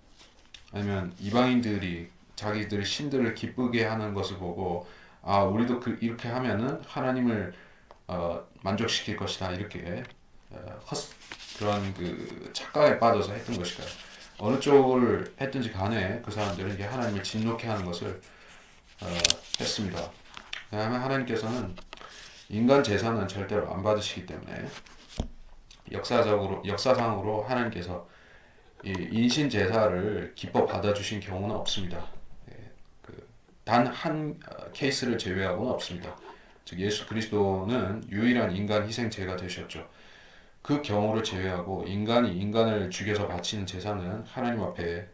아니면 이방인들이 자기들의 신들을 기쁘게 하는 것을 보고 아 우리도 이렇게 하면은 하나님을 만족시킬 것이다 이렇게 그런 그 착각에 빠져서 했던 것일까요? 어느 쪽을 했든지 간에 그 사람들은 이게 하나님을 진노케 하는 것을 어, 했습니다. 왜냐하면 하나님께서는 인간 제사는 절대로 안 받으시기 때문에 역사상으로 하나님께서 이 인신 제사를 기뻐 받아주신 경우는 없습니다. 단 한 케이스를 제외하고는 없습니다. 즉 예수 그리스도는 유일한 인간 희생제가 되셨죠. 그 경우를 제외하고 인간이 인간을 죽여서 바치는 제사는 하나님 앞에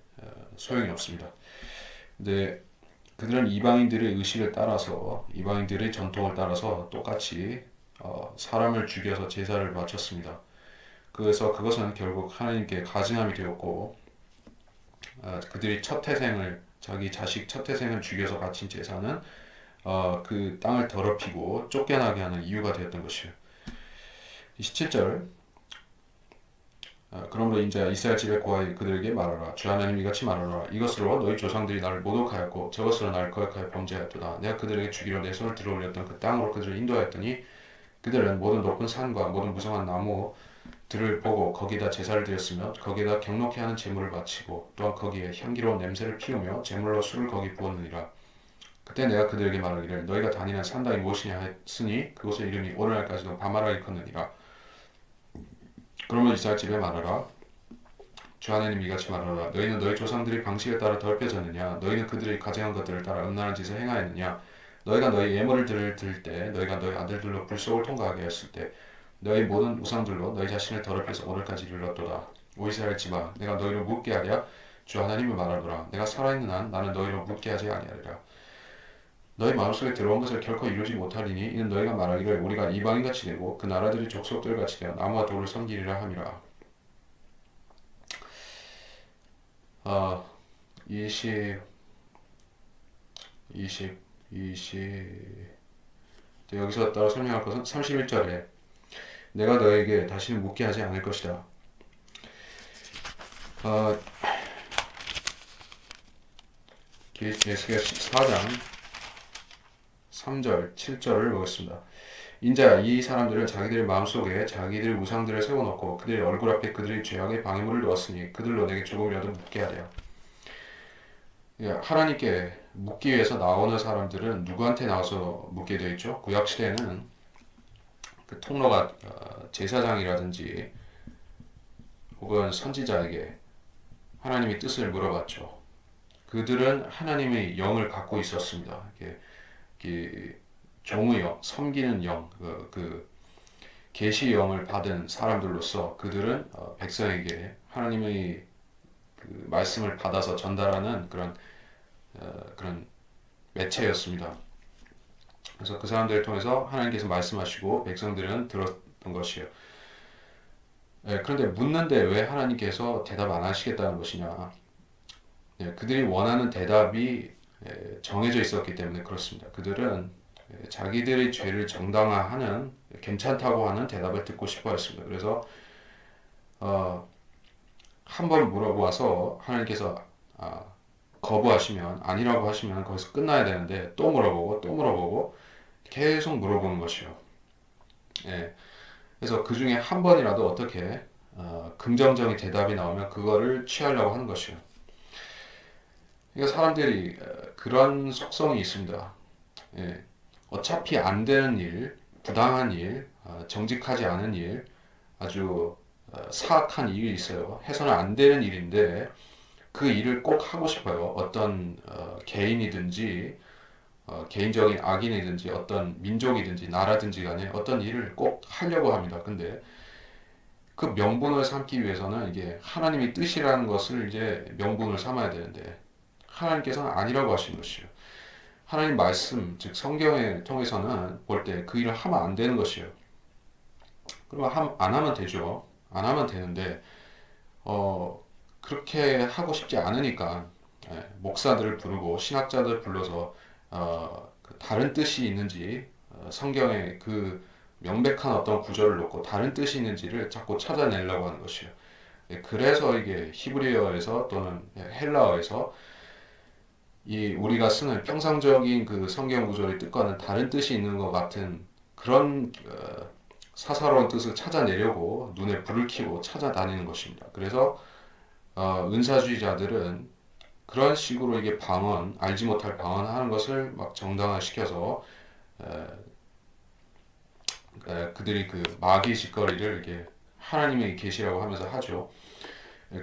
소용이 없습니다. 근데 그들은 이방인들의 의식을 따라서 이방인들의 전통을 따라서 똑같이 사람을 죽여서 제사를 바쳤습니다. 그래서 그것은 결국 하나님께 가증함이 되었고 그들이 첫 태생을 자기 자식 첫 태생을 죽여서 바친 제사는 그 땅을 더럽히고 쫓겨나게 하는 이유가 되었던 것이에요. 27절 그러므로 인자 이스라엘 집에 고하여 그들에게 말하라 주 하나님 이같이 말하라 이것으로 너희 조상들이 나를 모독하였고 저것으로 나를 거역하여 범죄하였도다 내가 그들에게 주기로 내 손을 들어올렸던 그 땅으로 그들을 인도하였더니 그들은 모든 높은 산과 모든 무성한 나무들을 보고 거기다 제사를 드렸으며 거기다 경록케 하는 제물을 바치고 또한 거기에 향기로운 냄새를 피우며 제물로 술을 거기 부었느니라 그때 내가 그들에게 말하기를 너희가 다니는 산당이 무엇이냐 했으니 그곳의 이름이 오늘날까지도 바마라 일컫느니라 그러므로 이스라엘 집에 말하라 주 하나님 이같이 말하라 너희는 너희 조상들의 방식에 따라 더럽혀졌느냐 너희는 그들의 가증한 것들을 따라 음란한 짓을 행하였느냐 너희가 너희 예물을 드릴 때 너희가 너희 아들들로 불속을 통과하게 했을 때 너희 모든 우상들로 너희 자신을 더럽혀서 오늘까지 이르렀도다 오 이스라엘 집아 내가 너희를 묻게 하랴 주 하나님을 말하노라 내가 살아있는 한 나는 너희를 묻게 하지 아니하리라 너희 마음속에 들어온 것을 결코 이루지 못하리니 이는 너희가 말하기를 우리가 이방인같이 되고 그 나라들이 족속들같이 되어 나무와 돌을 섬기리라 함이라 20, 20, 20 여기서 따라 설명할 것은 31절에 내가 너에게 다시는 묻게 하지 않을 것이다. 예수께서 14장 3절, 7절을 보겠습니다. 인자 이 사람들은 자기들의 마음속에 자기들의 우상들을 세워놓고 그들의 얼굴 앞에 그들의 죄악의 방해물을 놓았으니 그들로 내게 조금이라도 묻게 하랴. 하나님께 묻기 위해서 나오는 사람들은 누구한테 나와서 묻게 되어 있죠? 구약시대에는 그 통로가 제사장이라든지 혹은 선지자에게 하나님의 뜻을 물어봤죠. 그들은 하나님의 영을 갖고 있었습니다. 종의 영, 섬기는 영, 계시 영을 받은 사람들로서 그들은 백성에게 하나님의 그 말씀을 받아서 전달하는 그런 매체였습니다. 그래서 그 사람들을 통해서 하나님께서 말씀하시고 백성들은 들었던 것이에요. 그런데 묻는데 왜 하나님께서 대답 안 하시겠다는 것이냐? 그들이 원하는 대답이 정해져 있었기 때문에 그렇습니다. 그들은 자기들의 죄를 정당화하는 괜찮다고 하는 대답을 듣고 싶어 했습니다. 그래서 한 번 물어보아서 하나님께서 거부하시면 아니라고 하시면 거기서 끝나야 되는데 또 물어보고 또 물어보고 계속 물어보는 것이요. 그래서 그 중에 한 번이라도 어떻게 긍정적인 대답이 나오면 그거를 취하려고 하는 것이요. 그러니까 사람들이 그런 속성이 있습니다. 어차피 안 되는 일, 부당한 일, 정직하지 않은 일, 아주 사악한 일이 있어요. 해서는 안 되는 일인데 그 일을 꼭 하고 싶어요. 어떤 개인이든지 개인적인 악인이든지 어떤 민족이든지 나라든지 간에 어떤 일을 꼭 하려고 합니다. 근데 그 명분을 삼기 위해서는 이게 하나님의 뜻이라는 것을 이제 명분을 삼아야 되는데 하나님께서는 아니라고 하시는 것이요. 하나님 말씀, 즉 성경을 통해서는 볼 때 그 일을 하면 안 되는 것이에요. 그러면 안 하면 되죠. 안 하면 되는데 그렇게 하고 싶지 않으니까 목사들을 부르고 신학자들 불러서 그 다른 뜻이 있는지 성경에 그 명백한 어떤 구절을 놓고 다른 뜻이 있는지를 자꾸 찾아내려고 하는 것이에요. 그래서 이게 히브리어에서 또는 헬라어에서 이 우리가 쓰는 평상적인 그 성경 구절의 뜻과는 다른 뜻이 있는 것 같은 그런 사사로운 뜻을 찾아내려고 눈에 불을 켜고 찾아다니는 것입니다. 그래서 은사주의자들은 그런 식으로 이게 방언, 알지 못할 방언하는 것을 막 정당화시켜서 그들이 그 마귀 짓거리를 이게 하나님의 계시라고 하면서 하죠.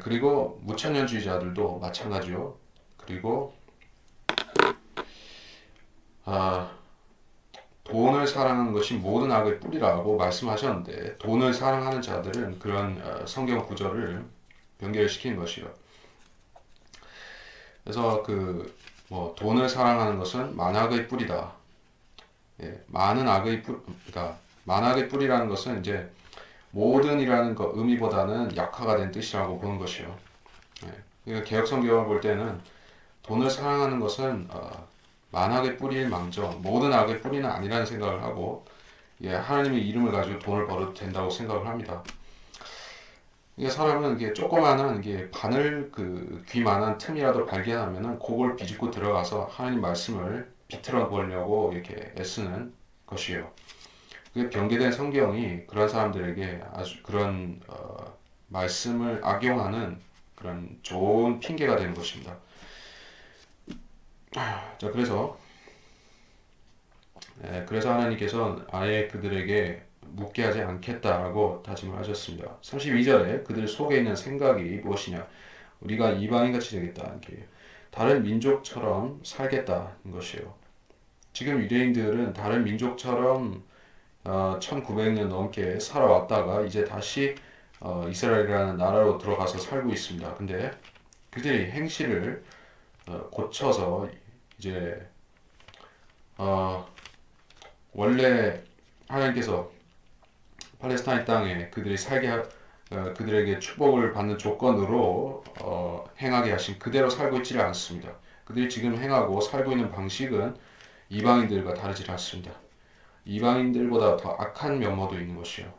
그리고 무천년주의자들도 마찬가지요. 그리고 아, 돈을 사랑하는 것이 모든 악의 뿌리라고 말씀하셨는데 돈을 사랑하는 자들은 그런 성경 구절을 연결시킨 것이요. 그래서 그 뭐 돈을 사랑하는 것은 만악의 뿌리다. 많은 악의 뿌, 그러니까 만악의 뿌리라는 것은 이제 모든이라는 거 의미보다는 약화가 된 뜻이라고 보는 것이요. 그러니까 개혁 성경을 볼 때는 돈을 사랑하는 것은 만악의 뿌리일 망정 모든 악의 뿌리는 아니라는 생각을 하고 하나님의 이름을 가지고 돈을 벌어도 된다고 생각을 합니다. 이게 사람은 이게 조그마한 이게 바늘 그 귀만한 틈이라도 발견하면은 그걸 비집고 들어가서 하나님 말씀을 비틀어 보려고 이렇게 애쓰는 것이에요. 그 변개된 성경이 그런 사람들에게 아주 그런 말씀을 악용하는 그런 좋은 핑계가 되는 것입니다. 자, 그래서 하나님께서 아예 그들에게 묻게 하지 않겠다라고 다짐을 하셨습니다. 32절에 그들 속에 있는 생각이 무엇이냐? 우리가 이방인같이 되겠다. 이렇게 다른 민족처럼 살겠다는 것이에요. 지금 유대인들은 다른 민족처럼 1900년 넘게 살아왔다가 이제 다시 이스라엘이라는 나라로 들어가서 살고 있습니다. 근데 그들이 행실을 고쳐서 이제 어, 원래 하나님께서 팔레스타인 땅에 그들이 그들에게 축복을 받는 조건으로 행하게 하신 그대로 살고 있지를 않습니다. 그들이 지금 행하고 살고 있는 방식은 이방인들과 다르지 않습니다. 이방인들보다 더 악한 면모도 있는 것이요.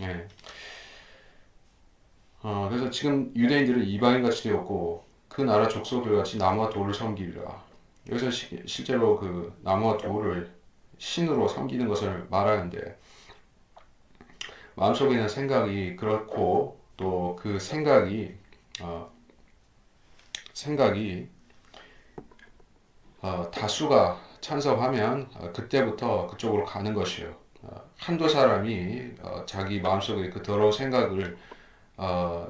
예. 그래서 지금 유대인들은 이방인같이 되었고 그 나라 족속들같이 나무와 돌을 섬기리라. 여기서 실제로 그 나무와 돌을 신으로 섬기는 것을 말하는데 마음속에 있는 생각이 그렇고 또 그 생각이 다수가 찬성하면 그때부터 그쪽으로 가는 것이에요. 한두 사람이 자기 마음속에 그 더러운 생각을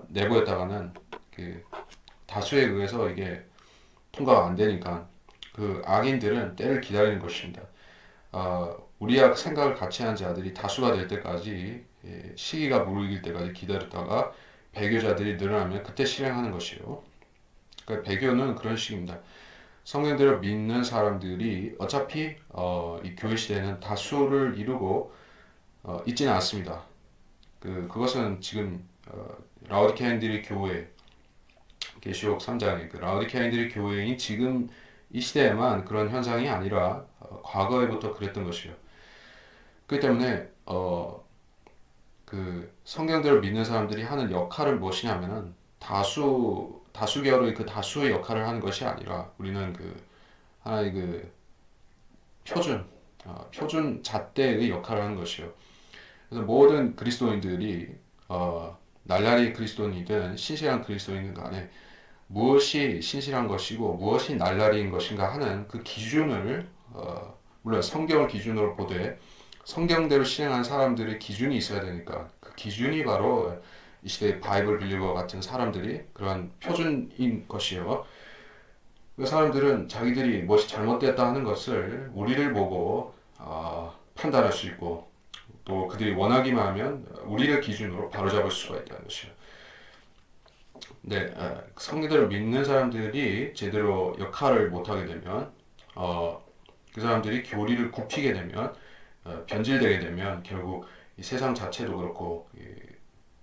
내보였다가는 그 다수에 의해서 이게 통과가 안 되니까 그 악인들은 때를 기다리는 것입니다. 우리와 생각을 같이 하는 자들이 다수가 될 때까지 시기가 무르길 때까지 기다렸다가 배교자들이 늘어나면 그때 실행하는 것이에요. 그러니까 배교는 그런 식입니다. 성경대로 믿는 사람들이 어차피 이 교회 시대에는 다수를 이루고 있지는 않습니다. 그것은 지금 라오디케아인들의 교회 계시록 3장의 그 라오디케아인들의 교회인 지금 이 시대에만 그런 현상이 아니라 과거에부터 그랬던 것이에요. 그렇기 때문에 그 성경대로 믿는 사람들이 하는 역할은 무엇이냐면은 다수결의 그 다수의 역할을 하는 것이 아니라 우리는 그 하나의 그 표준 잣대의 역할을 하는 것이요. 그래서 모든 그리스도인들이 날라리 그리스도인이든 신실한 그리스도인이든 간에 무엇이 신실한 것이고 무엇이 날라리인 것인가 하는 그 기준을 물론 성경을 기준으로 보되 성경대로 실행한 사람들의 기준이 있어야 되니까 그 기준이 바로 이 시대의 바이블 빌리버 같은 사람들이 그러한 표준인 것이요. 그 사람들은 자기들이 무엇이 잘못됐다 하는 것을 우리를 보고 판단할 수 있고 또 그들이 원하기만 하면 우리를 기준으로 바로잡을 수가 있다는 것이요. 네, 성경대로 믿는 사람들이 제대로 역할을 못하게 되면 그 사람들이 교리를 굽히게 되면 변질되게 되면 결국 이 세상 자체도 그렇고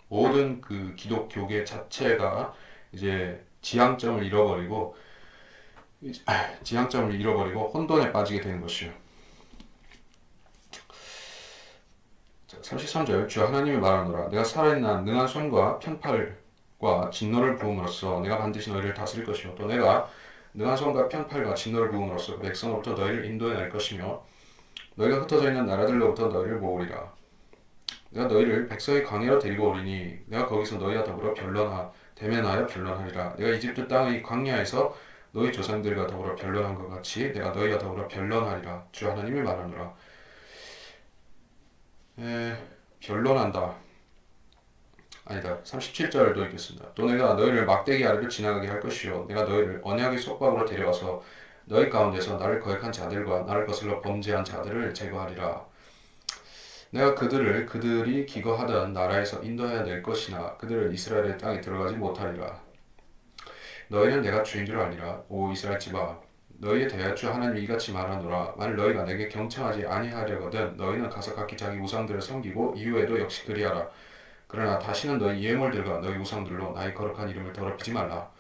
모든 그 기독교계 자체가 이제 지향점을 잃어버리고 지향점을 잃어버리고 혼돈에 빠지게 되는 것이요. 33절 주 하나님이 말하노라 내가 살아있는 능한 손과 편팔과 진노를 부음으로써 내가 반드시 너희를 다스릴 것이요 또 내가 능한 손과 편팔과 진노를 부음으로써 그 백성으로부터 너희를 인도해 낼 것이며 너희가 흩어져 있는 나라들로부터 너희를 모으리라. 내가 너희를 백성의 광야로 데리고 오리니 내가 거기서 너희와 더불어 대면하여 변론하리라. 내가 이집트 땅의 광야에서 너희 조상들과 더불어 변론한 것 같이 내가 너희와 더불어 변론하리라. 주 하나님이 말하노라. 변론한다. 아니다. 37절도 읽겠습니다. 또 내가 너희를 막대기 아래로 지나가게 할 것이요 내가 너희를 언약의 속박으로 데려와서 너희 가운데서 나를 거역한 자들과 나를 거슬러 범죄한 자들을 제거하리라. 내가 그들이 기거하던 나라에서 인도해야 낼 것이나 그들을 이스라엘의 땅에 들어가지 못하리라. 너희는 내가 주인 줄 알리라. 오 이스라엘 집아 너희에 대하여 주 하나님이 이같이 말하노라. 만일 너희가 내게 경청하지 아니하려거든 너희는 가서 각기 자기 우상들을 섬기고 이후에도 역시 그리하라. 그러나 다시는 너희 예물들과 너희 우상들로 나의 거룩한 이름을 더럽히지 말라.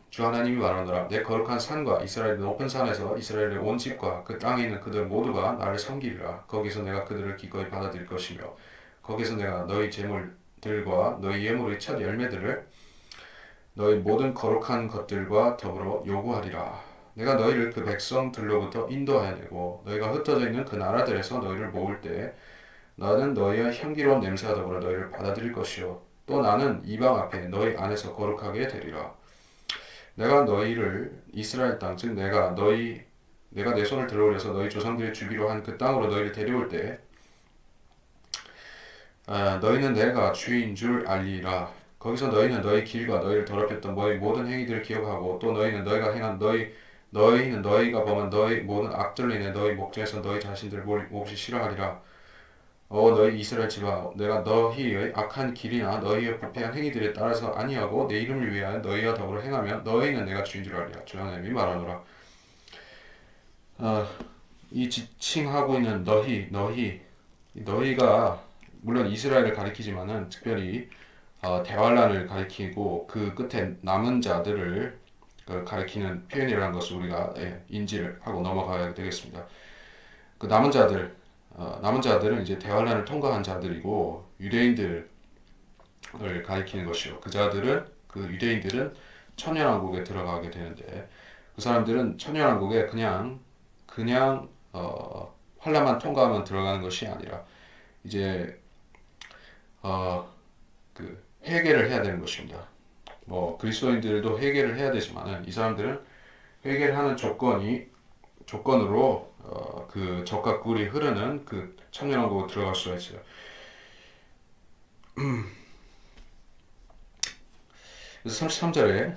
주 하나님이 말하노라. 내 거룩한 산과 이스라엘의 높은 산에서 이스라엘의 온 집과 그 땅에 있는 그들 모두가 나를 섬기리라. 거기서 내가 그들을 기꺼이 받아들일 것이며 거기서 내가 너희 제물들과 너희 예물의 첫 열매들을 너희 모든 거룩한 것들과 더불어 요구하리라. 내가 너희를 그 백성들로부터 인도하여 내고 너희가 흩어져 있는 그 나라들에서 너희를 모을 때 나는 너희의 향기로운 냄새와 더불어 너희를 받아들일 것이요 또 나는 이방 앞에 너희 안에서 거룩하게 되리라. 내가 너희를 이스라엘 땅 즉 내가 내 손을 들어올려서 너희 조상들이 주기로 한 그 땅으로 너희를 데려올 때 너희는 내가 주인 줄 알리라. 거기서 너희는 너희 길과 너희를 더럽혔던 너희 모든 행위들을 기억하고 또 너희는 너희가 범한 너희 모든 악들로 인해 너희 목전에서 너희 자신들을 몹시 싫어하리라. 너희 이스라엘 집아 내가 너희의 악한 길이나 너희의 부패한 행위들에 따라서 아니하고 내 이름을 위하여 너희와 더불어 행하면 너희는 내가 주인 줄 알리라. 주 하나님이 말하노라. 이 지칭하고 있는 너희가 물론 이스라엘을 가리키지만은 특별히 대환란을 가리키고 그 끝에 남은 자들을 가리키는 표현이라는 것을 우리가 인지를 하고 넘어가야 되겠습니다. 그 남은 자들은 이제 대환란을 통과한 자들이고 유대인들을 가리키는 것이요. 그 유대인들은 천년왕국에 들어가게 되는데 그 사람들은 천년왕국에 그냥 환란만 통과하면 들어가는 것이 아니라 이제 그 회개를 해야 되는 것입니다. 뭐 그리스도인들도 회개를 해야 되지만은 이 사람들은 회개를 하는 조건으로 그 젖과 꿀이 흐르는 그 천년왕국으로 들어갈 수가 있어요. 그래서 33절에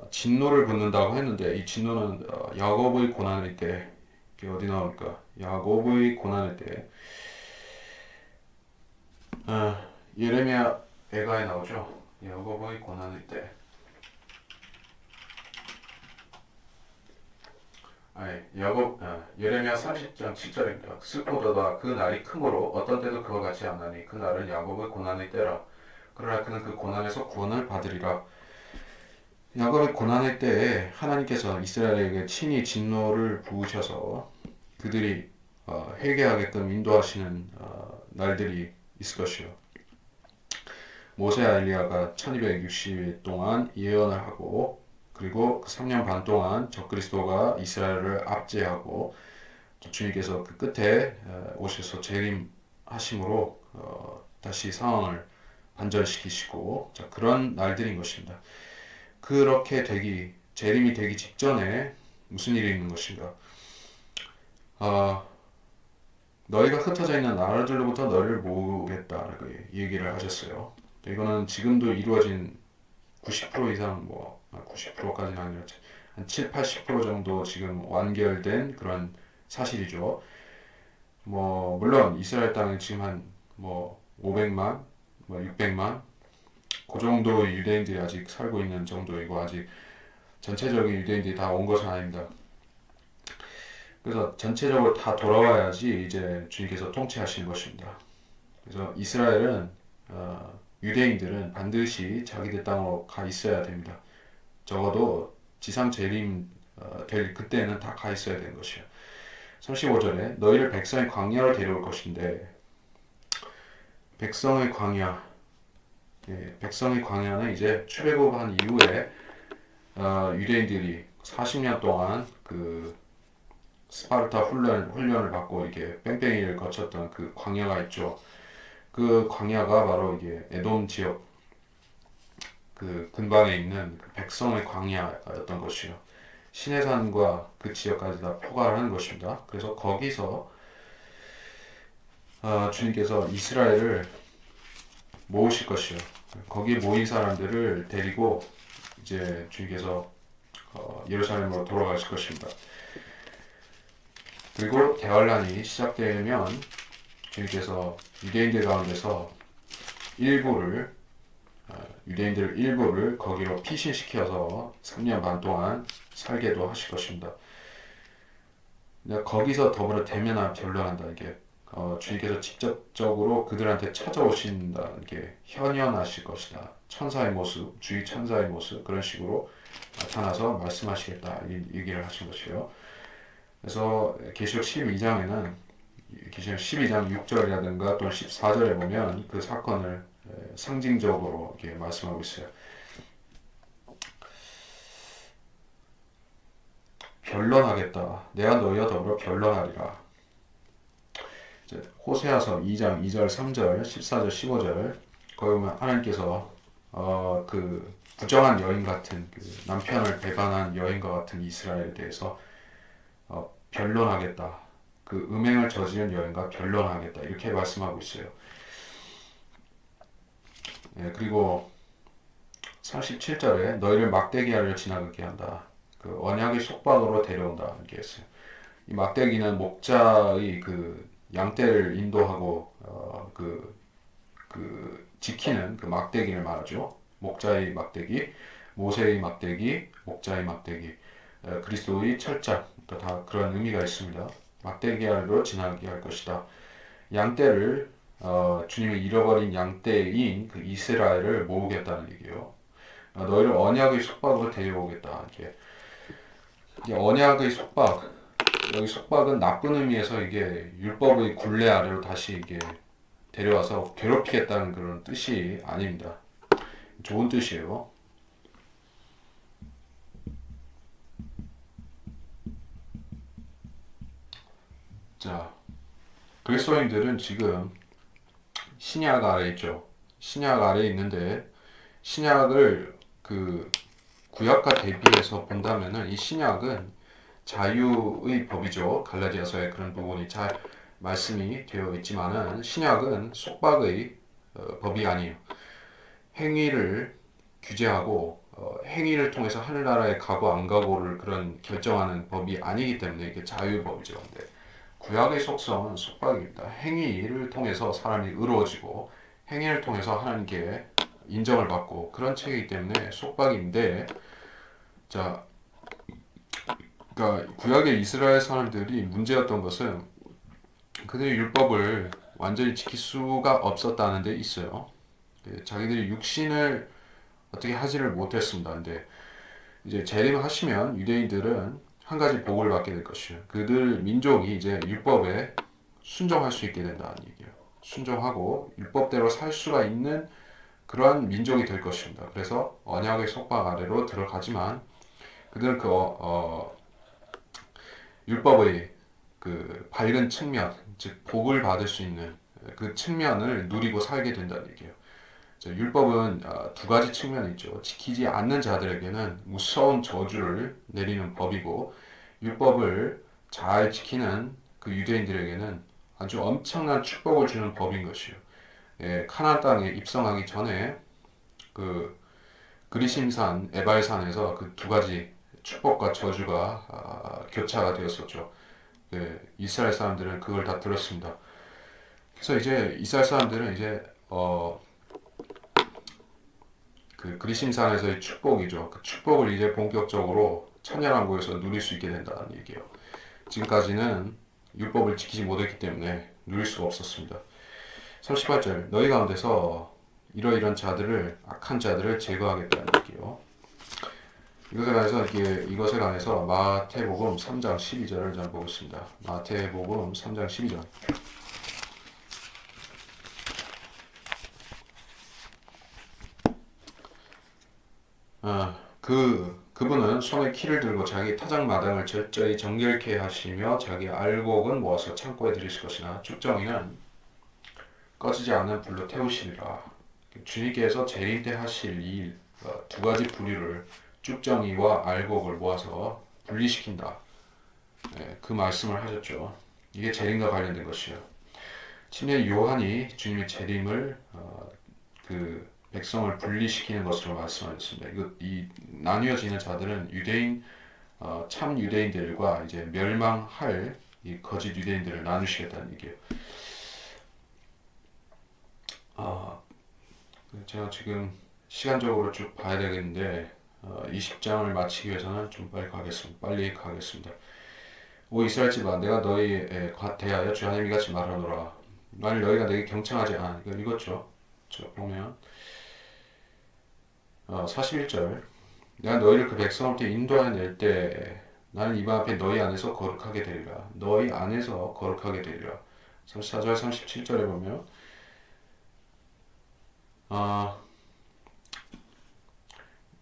진노를 붓는다고 했는데 이 진노는 야곱의 고난일 때 이게 어디 나옵니까? 야곱의 고난일 때 예레미야 에가에 나오죠. 야곱의 고난일 때 예레미야 30장 7절입니다. 슬프도다 그 날이 크므로 어떤 때도 그와 같지 않으니 그 날은 야곱의 고난의 때라. 그러나 그는 그 고난에서 구원을 받으리라. 야곱의 고난의 때에 하나님께서 이스라엘에게 친히 진노를 부으셔서 그들이 회개하게끔 인도하시는 날들이 있을 것이요. 모세와 엘리야가 1260일 동안 예언을 하고 그리고 그 3년 반 동안 적그리스도가 이스라엘을 압제하고 주님께서 그 끝에 오셔서 재림하심으로 다시 상황을 반전시키시고 그런 날들인 것입니다. 그렇게 재림이 되기 직전에 무슨 일이 있는 것인가? 너희가 흩어져 있는 나라들로부터 너희를 모으겠다라고 얘기를 하셨어요. 이거는 지금도 이루어진 90% 이상 90%까지는 아니라 한 7, 80% 정도 지금 완결된 그런 사실이죠. 물론 이스라엘 땅에 지금 한 500만, 600만 그 정도의 유대인들이 아직 살고 있는 정도이고 아직 전체적인 유대인들이 다 온 것은 아닙니다. 그래서 전체적으로 다 돌아와야지 이제 주님께서 통치하시는 것입니다. 그래서 이스라엘은 유대인들은 반드시 자기들 땅으로 가 있어야 됩니다. 적어도 지상 재림 될 그때는 다 가 있어야 되는 것이에요. 35절에 너희를 백성의 광야로 데려올 것인데 백성의 광야, 백성의 광야는 이제 출애굽한 이후에 유대인들이 40년 동안 그 스파르타 훈련을 받고 이게 뺑뺑이를 거쳤던 그 광야가 있죠. 그 광야가 바로 이게 에돔 지역 그 근방에 있는 그 백성의 광야였던 것이요. 시내산과 그 지역까지 다 포괄을 하는 것입니다. 그래서 거기서 주님께서 이스라엘을 모으실 것이요. 거기에 모인 사람들을 데리고 이제 주님께서 예루살렘으로 돌아가실 것입니다. 그리고 대환란이 시작되면 주님께서 유대인들 가운데서 유대인들 일부를 거기로 피신시켜서 3년 반 동안 살게도 하실 것입니다. 거기서 더불어 대면하면 변론한다. 이게 주님께서 직접적으로 그들한테 찾아오신다는 게 현현하실 것이다. 천사의 모습, 주의 천사의 모습 그런 식으로 나타나서 말씀하시겠다 이 얘기를 하신 것이에요. 그래서 계시록 12장에는 계시록 12장 6절이라든가 또는 14절에 보면 그 사건을 상징적으로 이렇게 말씀하고 있어요. 변론하겠다. 내가 너희와 더불어 변론하리라. 호세아서 2장 2절, 3절, 14절, 15절 거기 보면 하나님께서 그 부정한 여인 같은 그 남편을 배반한 여인과 같은 이스라엘에 대해서 변론하겠다. 그 음행을 저지른 여인과 변론하겠다. 이렇게 말씀하고 있어요. 그리고 37절에 너희를 막대기하려 지나가게 한다. 그 언약의 속박으로 데려온다. 이렇게 했어요. 이 막대기는 목자의 그 양떼를 인도하고 지키는 그 막대기를 말하죠. 목자의 막대기, 모세의 막대기, 목자의 막대기, 그리스도의 철장 다 그런 의미가 있습니다. 막대기로 지나게 할 것이다. 양떼를 주님이 잃어버린 양떼인 그 이스라엘을 모으겠다는 얘기예요. 너희를 언약의 속박으로 데려오겠다. 이게 언약의 속박. 여기 속박은 나쁜 의미에서 이게 율법의 굴레 아래로 다시 이게 데려와서 괴롭히겠다는 그런 뜻이 아닙니다. 좋은 뜻이에요. 자, 그리스도인들은 지금 신약 아래 있죠. 신약 아래 있는데 신약을 그 구약과 대비해서 본다면은 이 신약은 자유의 법이죠. 갈라디아서에 그런 부분이 잘 말씀이 되어 있지만은 신약은 속박의 법이 아니에요. 행위를 규제하고 행위를 통해서 하늘나라에 가고 안 가고를 그런 결정하는 법이 아니기 때문에 이게 자유의 법이죠. 근데 구약의 속성은 속박입니다. 행위를 통해서 사람이 의로워지고 행위를 통해서 하나님께 인정을 받고 그런 책이기 때문에 속박인데 자, 그러니까 구약의 이스라엘 사람들이 문제였던 것은 그들의 율법을 완전히 지킬 수가 없었다는 데 있어요. 자기들이 육신을 어떻게 하지를 못했습니다. 근데 이제 재림하시면 유대인들은 한 가지 복을 받게 될 것이에요. 그들 민족이 이제 율법에 순종할 수 있게 된다는 얘기예요. 순종하고 율법대로 살 수가 있는 그러한 민족이 될 것입니다. 그래서 언약의 속박 아래로 들어가지만 그들은 율법의 그 밝은 측면, 즉 복을 받을 수 있는 그 측면을 누리고 살게 된다는 얘기예요. 율법은 두 가지 측면이 있죠. 지키지 않는 자들에게는 무서운 저주를 내리는 법이고 율법을 잘 지키는 그 유대인들에게는 아주 엄청난 축복을 주는 법인 것이요. 카나안 땅에 입성하기 전에 그 그리심산, 에발산에서 그 두 가지 축복과 저주가 교차가 되었었죠. 이스라엘 사람들은 그걸 다 들었습니다. 그래서 이제 이스라엘 사람들은 이제 그 그리심산에서의 축복이죠. 그 축복을 이제 본격적으로 천년왕국에서 누릴 수 있게 된다는 얘기예요. 지금까지는 율법을 지키지 못했기 때문에 누릴 수가 없었습니다. 38절 너희 가운데서 이러이런 자들을 악한 자들을 제거하겠다는 얘기요. 이것에 관해서 마태복음 3장 12절을 좀 보겠습니다. 마태복음 3장 12절. 그분은 손에 키를 들고 자기 타작 마당을 철저히 정결케 하시며 자기 알곡은 모아서 창고에 들이실 것이나 쭉정이는 꺼지지 않는 불로 태우시리라. 주님께서 재림 때 하실 이 두 가지 부류를 쭉정이와 알곡을 모아서 분리시킨다. 그 말씀을 하셨죠. 이게 재림과 관련된 것이요. 침례 요한이 주님의 재림을 그 백성을 분리시키는 것으로 말씀하셨습니다. 이 나뉘어지는 자들은 유대인 참 유대인들과 이제 멸망할 이 거짓 유대인들을 나누시겠다는 얘기예요. 제가 지금 시간적으로 쭉 봐야 되겠는데 20장을 마치기 위해서는 좀 빨리 가겠습니다. 오 이스라엘 집아 내가 너희에 대하여 주 하나님 이같이 말하노라. 만일 너희가 내게 경청하지 않아 이거 읽었죠? 저 보면 41절 내가 너희를 그 백성한테 인도하여 낼 때 나는 이방 앞에 너희 안에서 거룩하게 되리라. 너희 안에서 거룩하게 되리라. 34절 37절에 보면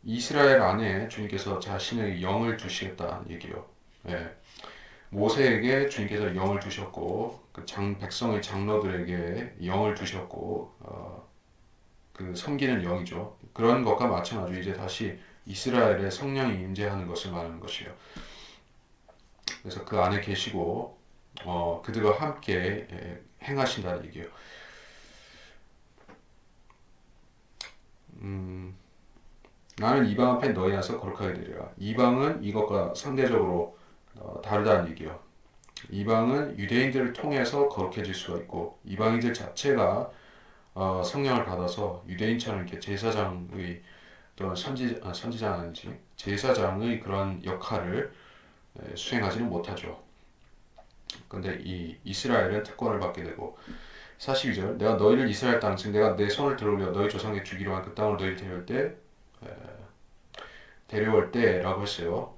이스라엘 안에 주님께서 자신의 영을 두시겠다는 얘기요. 예. 모세에게 주님께서 영을 두셨고 그 백성의 장로들에게 영을 두셨고 그 섬기는 영이죠. 그런 것과 마찬가지로 이제 다시 이스라엘의 성령이 임재하는 것을 말하는 것이에요. 그래서 그 안에 계시고 그들과 함께 행하신다는 얘기예요. 나는 이방 앞에 너희 안에서 거룩하게 되리라. 이방은 이것과 상대적으로 다르다는 얘기예요. 이방은 유대인들을 통해서 거룩해질 수가 있고 이방인들 자체가 성령을 받아서 유대인처럼 이렇게 제사장의 또는 선지장 아니지 제사장의 그런 역할을 수행하지는 못하죠. 근데 이 이스라엘은 특권을 받게 되고 42절 내가 너희를 이스라엘 땅 즉 내가 내 손을 들어올려 너희 조상에게 주기로 한 그 땅으로 너희를 데려올 때라고 했어요.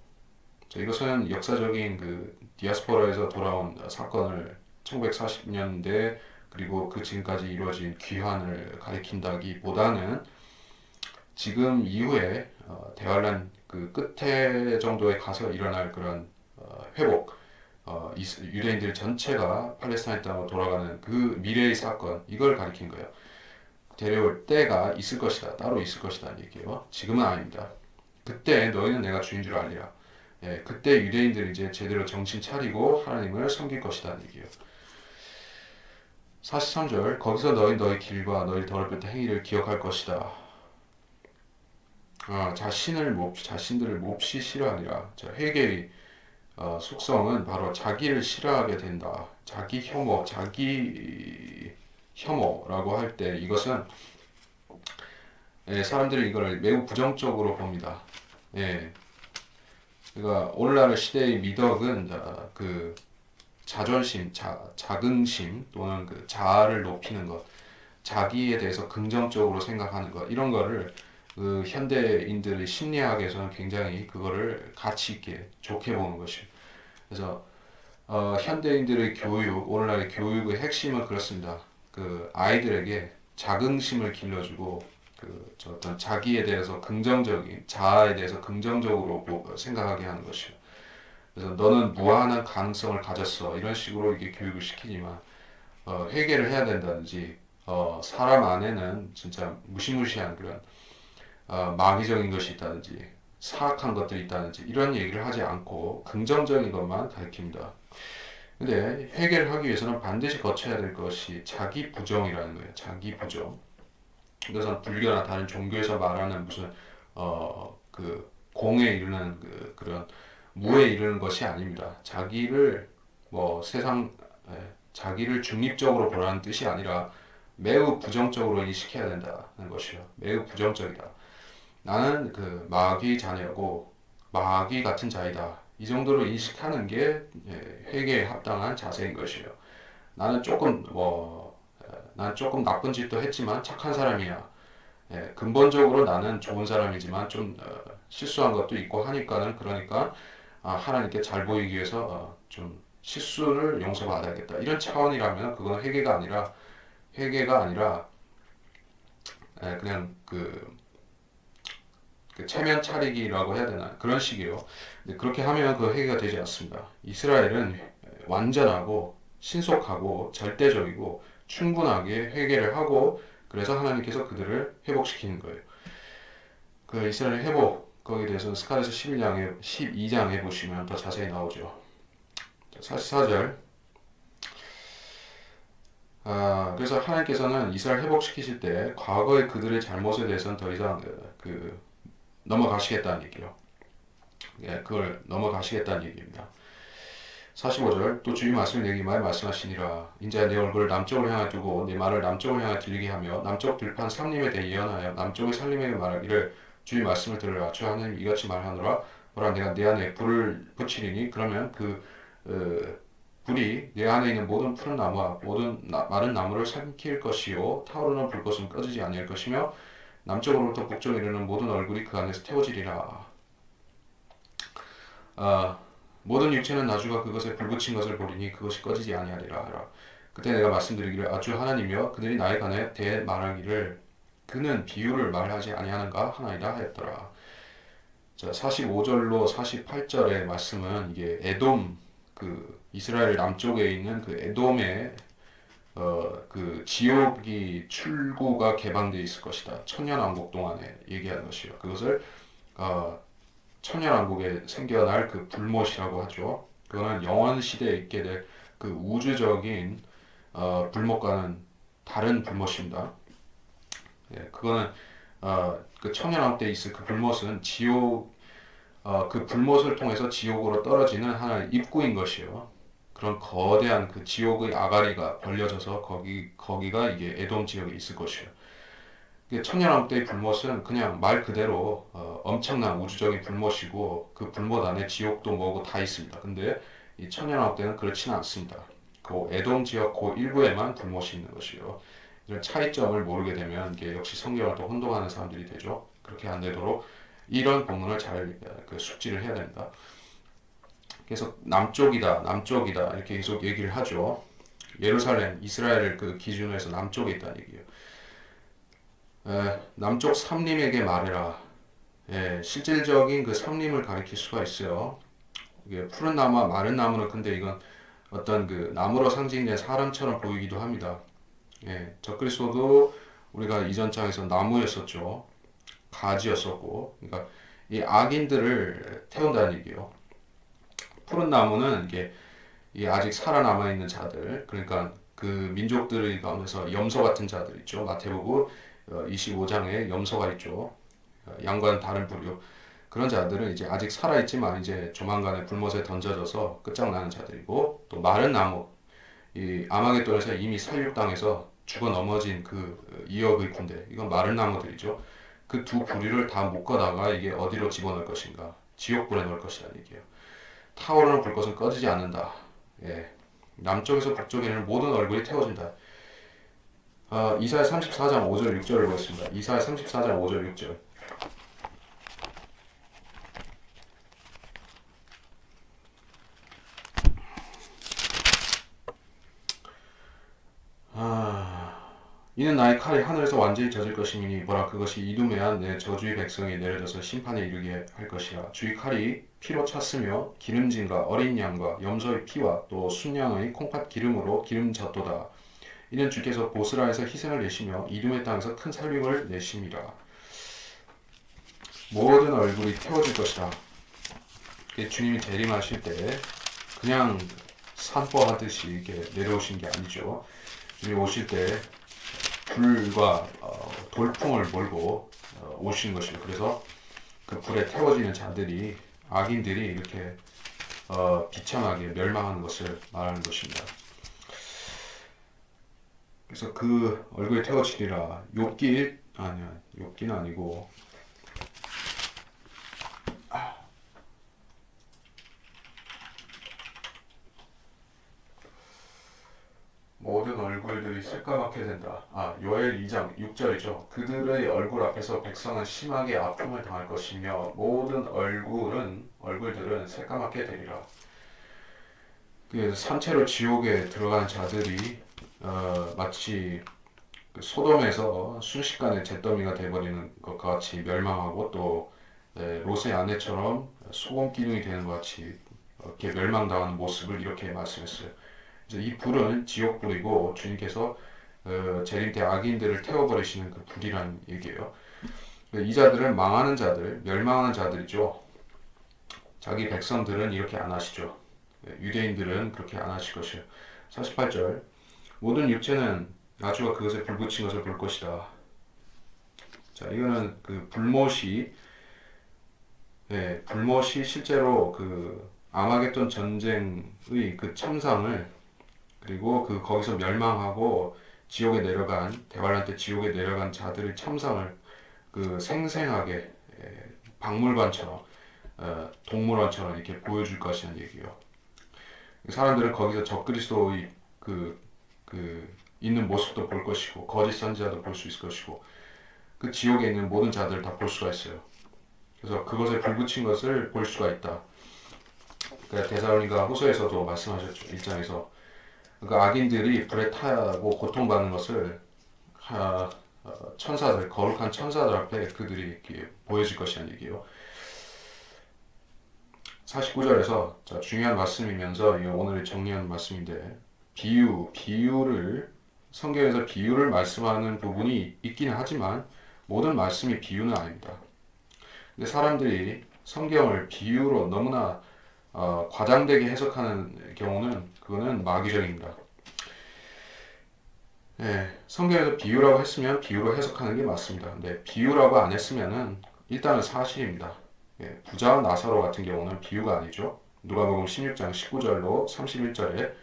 이것은 역사적인 그 디아스포라에서 돌아온 사건을 1940년대 그리고 그 지금까지 이루어진 귀환을 가리킨다기보다는 지금 이후에 대환란 그 끝에 정도에 가서 일어날 그런 회복, 유대인들 전체가 팔레스타인 땅으로 돌아가는 그 미래의 사건 이걸 가리킨 거예요. 데려올 때가 있을 것이다, 따로 있을 것이다 얘기예요. 지금은 아닙니다. 그때 너희는 내가 주인 줄 알리라. 예, 그때 유대인들이 이제 제대로 정신 차리고 하나님을 섬길 것이다 얘기예요. 43절 거기서 너희 길과 너희 더럽힐 때 행위를 기억할 것이다. 자신들을 몹시 싫어하니라. 회개의 속성은 바로 자기를 싫어하게 된다. 자기 혐오라고 할 때 이것은 사람들이 이걸 매우 부정적으로 봅니다. 예. 그러니까 오늘날 시대의 미덕은 그 자존심, 자긍심 또는 그 자아를 높이는 것, 자기에 대해서 긍정적으로 생각하는 것 이런 거를 그 현대인들의 심리학에서는 굉장히 그거를 가치 있게 좋게 보는 것이에요. 그래서 현대인들의 교육, 오늘날의 교육의 핵심은 그렇습니다. 그 아이들에게 자긍심을 길러주고 어떤 자기에 대해서 긍정적인 자아에 대해서 긍정적으로 생각하게 하는 것이요. 그래서 너는 무한한 가능성을 가졌어 이런 식으로 이게 교육을 시키지만 회개를 해야 된다든지 사람 안에는 진짜 무시무시한 그런 마귀적인 것이 있다든지 사악한 것들이 있다든지 이런 얘기를 하지 않고 긍정적인 것만 가르칩니다. 근데 회개를 하기 위해서는 반드시 거쳐야 될 것이 자기 부정이라는 거예요. 자기 부정. 이것은 불교나 다른 종교에서 말하는 무슨 그 공에 이르는 그런 무에 이르는 것이 아닙니다. 자기를 자기를 중립적으로 보라는 뜻이 아니라 매우 부정적으로 인식해야 된다는 것이요. 매우 부정적이다. 나는 그 마귀 자녀고 마귀 같은 자이다. 이 정도로 인식하는 게 회개에 합당한 자세인 것이에요. 나는 조금 나쁜 짓도 했지만 착한 사람이야. 근본적으로 나는 좋은 사람이지만 좀 실수한 것도 있고 하니까는 그러니까 하나님께 잘 보이기 위해서 좀 실수를 용서받아야겠다. 이런 차원이라면 그건 회개가 아니라 그냥 그 체면 차리기라고 해야 되나 그런 식이에요. 근데 그렇게 하면 그 회개가 되지 않습니다. 이스라엘은 완전하고 신속하고 절대적이고 충분하게 회개를 하고 그래서 하나님께서 그들을 회복시키는 거예요. 그 이스라엘 회복 거기에 대해서는 스가랴서 12장에 보시면 더 자세히 나오죠. 44절. 그래서 하나님께서는 이스라엘 회복시키실 때 과거의 그들의 잘못에 대해서는 더 이상 넘어가시겠다는 얘기예요. 그걸 넘어가시겠다는 얘기입니다. 45절. 또 주의 말씀을 내게 말씀하시니라. 인자 내 얼굴을 남쪽을 향해 두고 내 말을 남쪽을 향해 들리게 하며 남쪽 들판 삼림에 대해 예언하여 남쪽의 살림에게 말하기를 주의 말씀을 들으라. 주 하나님 이같이 말하노라. 보라 내가 내 안에 불을 붙이리니 그러면 불이 내 안에 있는 모든 푸른 나무와 모든 마른 나무를 삼킬 것이요 타오르는 불꽃은 꺼지지 아니할 것이며 남쪽으로부터 북쪽에 이르는 모든 얼굴이 그 안에서 태워지리라. 아, 모든 육체는 나주가 그것에 불붙인 것을 보리니 그것이 꺼지지 아니하리라 하라. 그때 내가 말씀드리기를 주 하나님이여 그들이 나에 관해 대 말하기를 그는 비유를 말하지 아니하는가 하나이다 하였더라. 자, 45절로 48절의 말씀은 이게 에돔 이스라엘 남쪽에 있는 그 에돔의 그 지옥이 출구가 개방되어 있을 것이다. 천년왕국 동안에 얘기하는 것이요. 그것을 어, 천년왕국에 생겨날 그 불못이라고 하죠. 그거는 영원 시대에 있게 될 그 우주적인 불못과는 다른 불못입니다. 그거는 그 천년왕국 때 있을 그 불못은 그 불못을 통해서 지옥으로 떨어지는 하나의 입구인 것이요. 그런 거대한 그 지옥의 아가리가 벌려져서 거기가 이게 에돔 지역에 있을 것이요. 천년왕국 때의 불못은 그냥 말 그대로 엄청난 우주적인 불못이고 그 불못 안에 지옥도 뭐고 다 있습니다. 근데 이 천년왕국 때는 그렇지는 않습니다. 그 에돔 지역 그 일부에만 불못이 있는 것이요. 이런 차이점을 모르게 되면 이게 역시 성경을 또 혼동하는 사람들이 되죠. 그렇게 안 되도록 이런 본문을 잘 숙지를 해야 됩니다. 그래서 남쪽이다 이렇게 계속 얘기를 하죠. 예루살렘, 이스라엘을 그 기준으로 해서 남쪽에 있다는 얘기예요. 남쪽 삼림에게 말해라. 실질적인 그 삼림을 가리킬 수가 있어요. 이게 푸른 나무와 마른 나무는 근데 이건 어떤 그 나무로 상징된 사람처럼 보이기도 합니다. 적그리스도도 우리가 이전 장에서 나무였었죠. 가지였었고, 그러니까 이 악인들을 태운다는 얘기예요. 푸른 나무는 이게 이 아직 살아남아 있는 자들, 그러니까 그 민족들 가운데서 염소 같은 자들 있죠. 마태복음 25장에 염소가 있죠. 양과는 다른 부류. 그런 자들은 이제 아직 살아있지만 이제 조만간에 불못에 던져져서 끝장나는 자들이고 또 마른 나무, 이 아마겟돈에서 이미 살육당해서 죽어 넘어진 그 이역의 군대, 이건 마른 나무들이죠. 그 두 부류를 다 묶어다가 이게 어디로 집어넣을 것인가? 지옥불에 넣을 것이라는 얘기예요. 타오르는 불꽃은 꺼지지 않는다. 남쪽에서 북쪽에 있는 모든 얼굴이 태워진다. 이사야 34장 5절 6절을 보겠습니다. 이사야 34장 5절 6절. 이는 나의 칼이 하늘에서 완전히 젖을 것이니 보라 그것이 이두메한 내 저주의 백성이 내려져서 심판에 이르게 할 것이라. 주의 칼이 피로 찼으며 기름진과 어린 양과 염소의 피와 또 순양의 콩팥 기름으로 기름졌도다. 이는 주께서 보스라에서 희생을 내시며 이두메 땅에서 큰 살림을 내심이라. 모든 얼굴이 태워질 것이다. 주님이 재림하실 때 그냥 산보하듯이 이렇게 내려오신 게 아니죠. 주님 오실 때 불과 돌풍을 몰고 오시는 것이죠. 그래서 그 불에 태워지는 자들이 악인들이 이렇게 비참하게 멸망하는 것을 말하는 것입니다. 그래서 그 얼굴에 태워지리라. 욥기는 아니고 모든 얼굴들이 새까맣게 된다. 요엘 2장 6절이죠. 그들의 얼굴 앞에서 백성은 심하게 아픔을 당할 것이며 모든 얼굴들은 새까맣게 되리라. 그래서 산채로 지옥에 들어간 자들이 마치 그 소돔에서 순식간에 잿더미가 돼버리는 것과 같이 멸망하고 또 롯의 아내처럼 소금 기둥이 되는 것 같이 이렇게 멸망당하는 모습을 이렇게 말씀했어요. 그래서 이 불은 지옥불이고 주님께서 재림 때 악인들을 태워버리시는 그 불이라는 얘기예요. 이 자들은 망하는 자들, 멸망하는 자들이죠. 자기 백성들은 이렇게 안 하시죠. 유대인들은 그렇게 안 하실 것이에요. 48절 모든 육체는 나주가 그것에 불 붙인 것을 볼 것이다. 자, 이거는 그 불못이 실제로 그 아마겟돈 전쟁의 그 참상을 그리고 그 거기서 멸망하고 지옥에 내려간 대환란 때 지옥에 내려간 자들의 참상을 그 생생하게 박물관처럼 동물원처럼 이렇게 보여줄 것이라는 얘기예요. 사람들은 거기서 적그리스도의 그 있는 모습도 볼 것이고 거짓 선지자도 볼 수 있을 것이고 그 지옥에 있는 모든 자들을 다 볼 수가 있어요. 그래서 그것에 불 붙인 것을 볼 수가 있다. 그러니까 데살로니가 후서에서도 말씀하셨죠. 1장에서 그 악인들이 불에 타고 고통받는 것을 천사들, 거룩한 천사들 앞에 그들이 이렇게 보여질 것이라는 얘기예요. 49절에서 자, 중요한 말씀이면서 오늘 정리한 말씀인데 비유를 성경에서 비유를 말씀하는 부분이 있기는 하지만 모든 말씀이 비유는 아닙니다. 근데 사람들이 성경을 비유로 너무나 과장되게 해석하는 경우는 그거는 마귀적입니다. 성경에서 비유라고 했으면 비유로 해석하는 게 맞습니다. 근데 비유라고 안 했으면은 일단은 사실입니다. 부자와 나사로 같은 경우는 비유가 아니죠. 누가복음 16장 19절로 31절에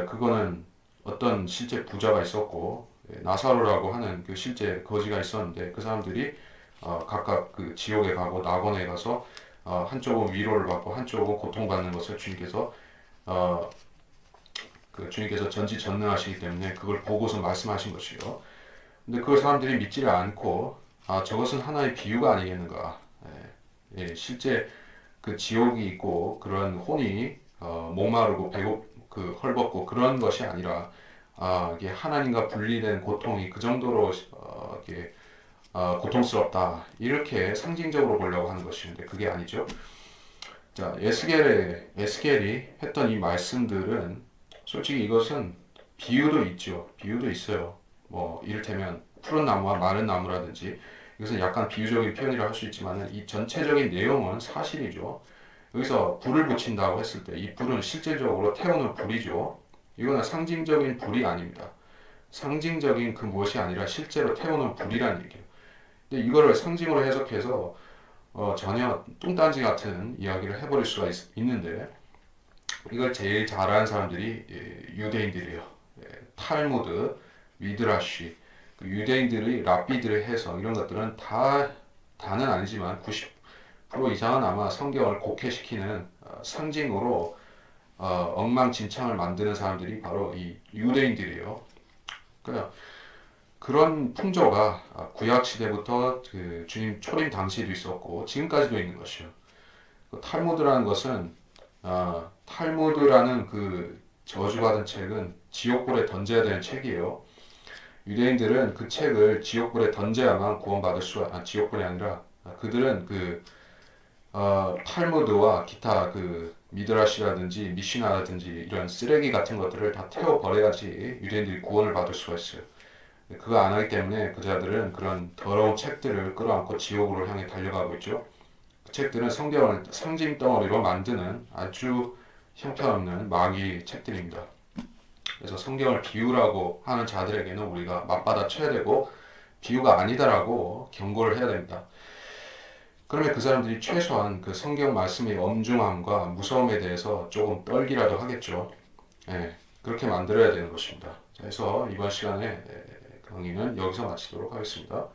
그거는 어떤 실제 부자가 있었고 나사로라고 하는 그 실제 거지가 있었는데 그 사람들이 각각 그 지옥에 가고 낙원에 가서 한쪽은 위로를 받고 한쪽은 고통받는 것을 주님께서 전지전능하시기 때문에 그걸 보고서 말씀하신 것이요. 근데 그 사람들이 믿지를 않고 저것은 하나의 비유가 아니겠는가. 실제 그 지옥이 있고 그런 혼이 목마르고 헐벗고 그런 것이 아니라 이게 하나님과 분리된 고통이 그 정도로 이게 고통스럽다 이렇게 상징적으로 보려고 하는 것인데 그게 아니죠. 자, 에스겔이 했던 이 말씀들은 솔직히 이것은 비유도 있죠. 비유도 있어요. 뭐 이를테면 푸른 나무와 마른 나무라든지 이것은 약간 비유적인 표현이라 할 수 있지만 이 전체적인 내용은 사실이죠. 여기서 불을 붙인다고 했을 때 이 불은 실질적으로 태우는 불이죠. 이거는 상징적인 불이 아닙니다. 상징적인 그 무엇이 아니라 실제로 태우는 불이라는 얘기예요. 근데 이거를 상징으로 해석해서 전혀 뚱딴지 같은 이야기를 해버릴 수가 있는데 이걸 제일 잘하는 사람들이 유대인들이에요. 탈무드, 미드라시, 그 유대인들의 랍비들의 해석 이런 것들은 다는 아니지만 90% 이상은 아마 성경을 곡해시키는 상징으로 엉망진창을 만드는 사람들이 바로 이 유대인들이에요. 그러니까 그런 풍조가 구약 시대부터 그 주님 초림 당시에도 있었고 지금까지도 있는 것이요. 그 탈무드라는 것은 탈무드라는 그 저주받은 책은 지옥불에 던져야 되는 책이에요. 유대인들은 그 책을 지옥불에 던져야만 구원받을 수가 지옥불이 아니라 그들은 그 탈무드와 기타 그 미드라시라든지 미시나라든지 이런 쓰레기 같은 것들을 다 태워 버려야지 유대인들이 구원을 받을 수가 있어요. 그거 안 하기 때문에 그 자들은 그런 더러운 책들을 끌어안고 지옥으로 향해 달려가고 있죠. 그 책들은 성경을 상징 덩어리로 만드는 아주 형편없는 마귀 책들입니다. 그래서 성경을 비유라고 하는 자들에게는 우리가 맞받아 쳐야 되고 비유가 아니다라고 경고를 해야 됩니다. 그러면 그 사람들이 최소한 그 성경 말씀의 엄중함과 무서움에 대해서 조금 떨기라도 하겠죠. 그렇게 만들어야 되는 것입니다. 그래서 이번 시간에 강의는 여기서 마치도록 하겠습니다.